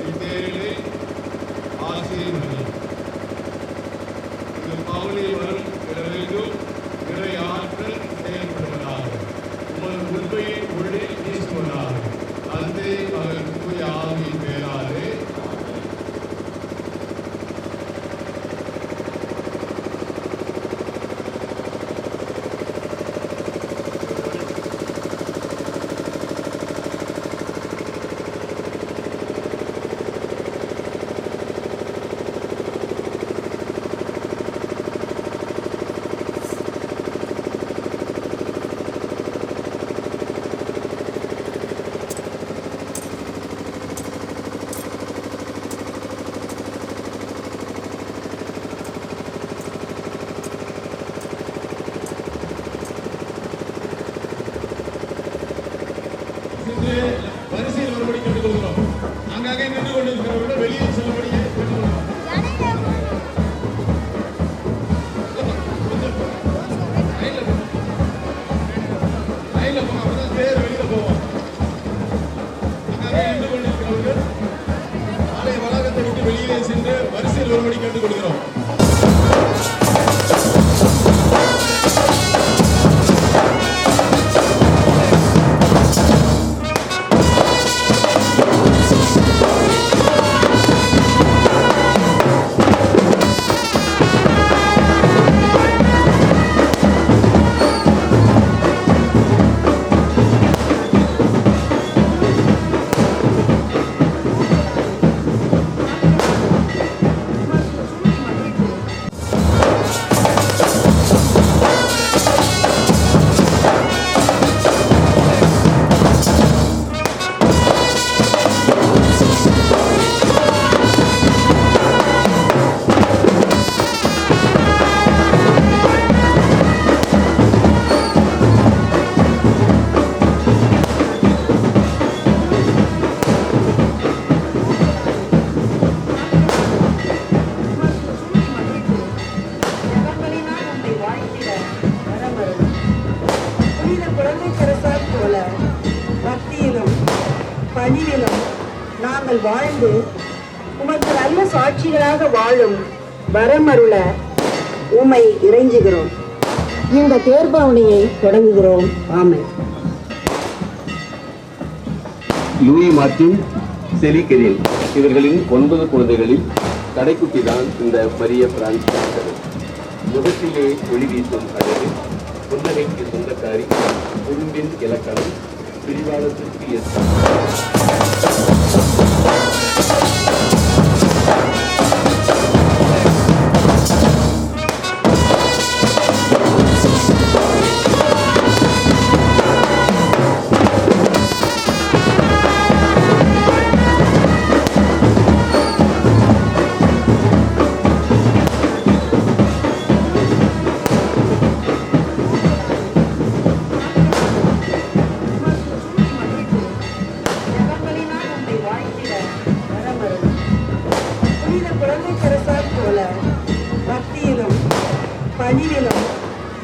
இத்தேரிலே ஆசீர்வதி இது பாவனை வரும் இடமெங்கும் நிறை ஆற்றல் செயல்படுவதாக உமது உண்மையை உள்ளே வீசுவதாக தந்தை மகன் தூய ஆவியின் பேராலே வரிசையில் வரும்படி கேட்டுக்கொள்கிறோம். அங்காக நின்று கொண்டிருக்கிறவர்கள வெளியே செல்லும்படி கேட்டுக்கொள்கிறோம். லைன்ல போங்க, அப்பதான் தேர் வெளியில போவோம். அங்காக நின்று கொண்டிருக்கிறவர்கள் ஆலய வளாகத்தை விட்டு வெளியிலே சென்று வரிசையில் வரும்படி கேட்டுக்கொள்கிறோம். பணிவிலும் நாங்கள் வாழ்ந்து உமக்கு நல்ல சாட்சிகளாக வாழும் வரமருள உம்மை இறைஞ்சுகிறோம். இந்த தேர்பவனியை தொடங்குகிறோம். ஆமென். லூயி மார்ட்டின், செலிகெரின் இவர்களின் 9 குழந்தைகளில் கடைக்குட்டி தான் இந்த மரிய பிரான்ஸ். முகத்திலே ஒளி வீசும் அழகு, புன்னகைக்கு சொந்தக்காரி, குறும்பின் இலக்கணம், பிரிவாளத்திற்கு ஏற்ற குழந்தை தெரசால் போல பக்தியிலும் பணிவிலும்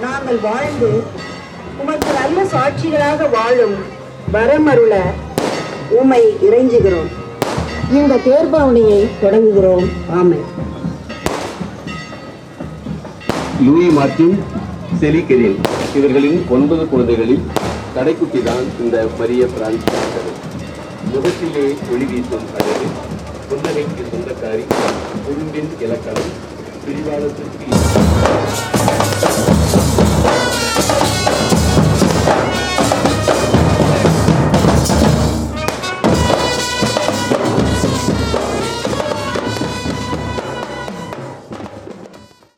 நாங்கள் வாழ்ந்து உமக்கு நல்ல சாட்சிகளாக வாழும் வரமருள உம்மை இறைஞ்சுகிறோம். இந்த தேர்பவனியை தொடங்குகிறோம். ஆமென். லூயி மார்ட்டின், செலி கெரின் இவர்களின் 9 குழந்தைகளில் கடைக்குட்டி தான் இந்த மரிய பிரான்ஸ். முகத்திலே ஒளி வீசும் அழகு, புன்னகைக்கு சொந்தக்காரி, குறும்பின் இலக்கணம், பிரிவாளத்திற்கு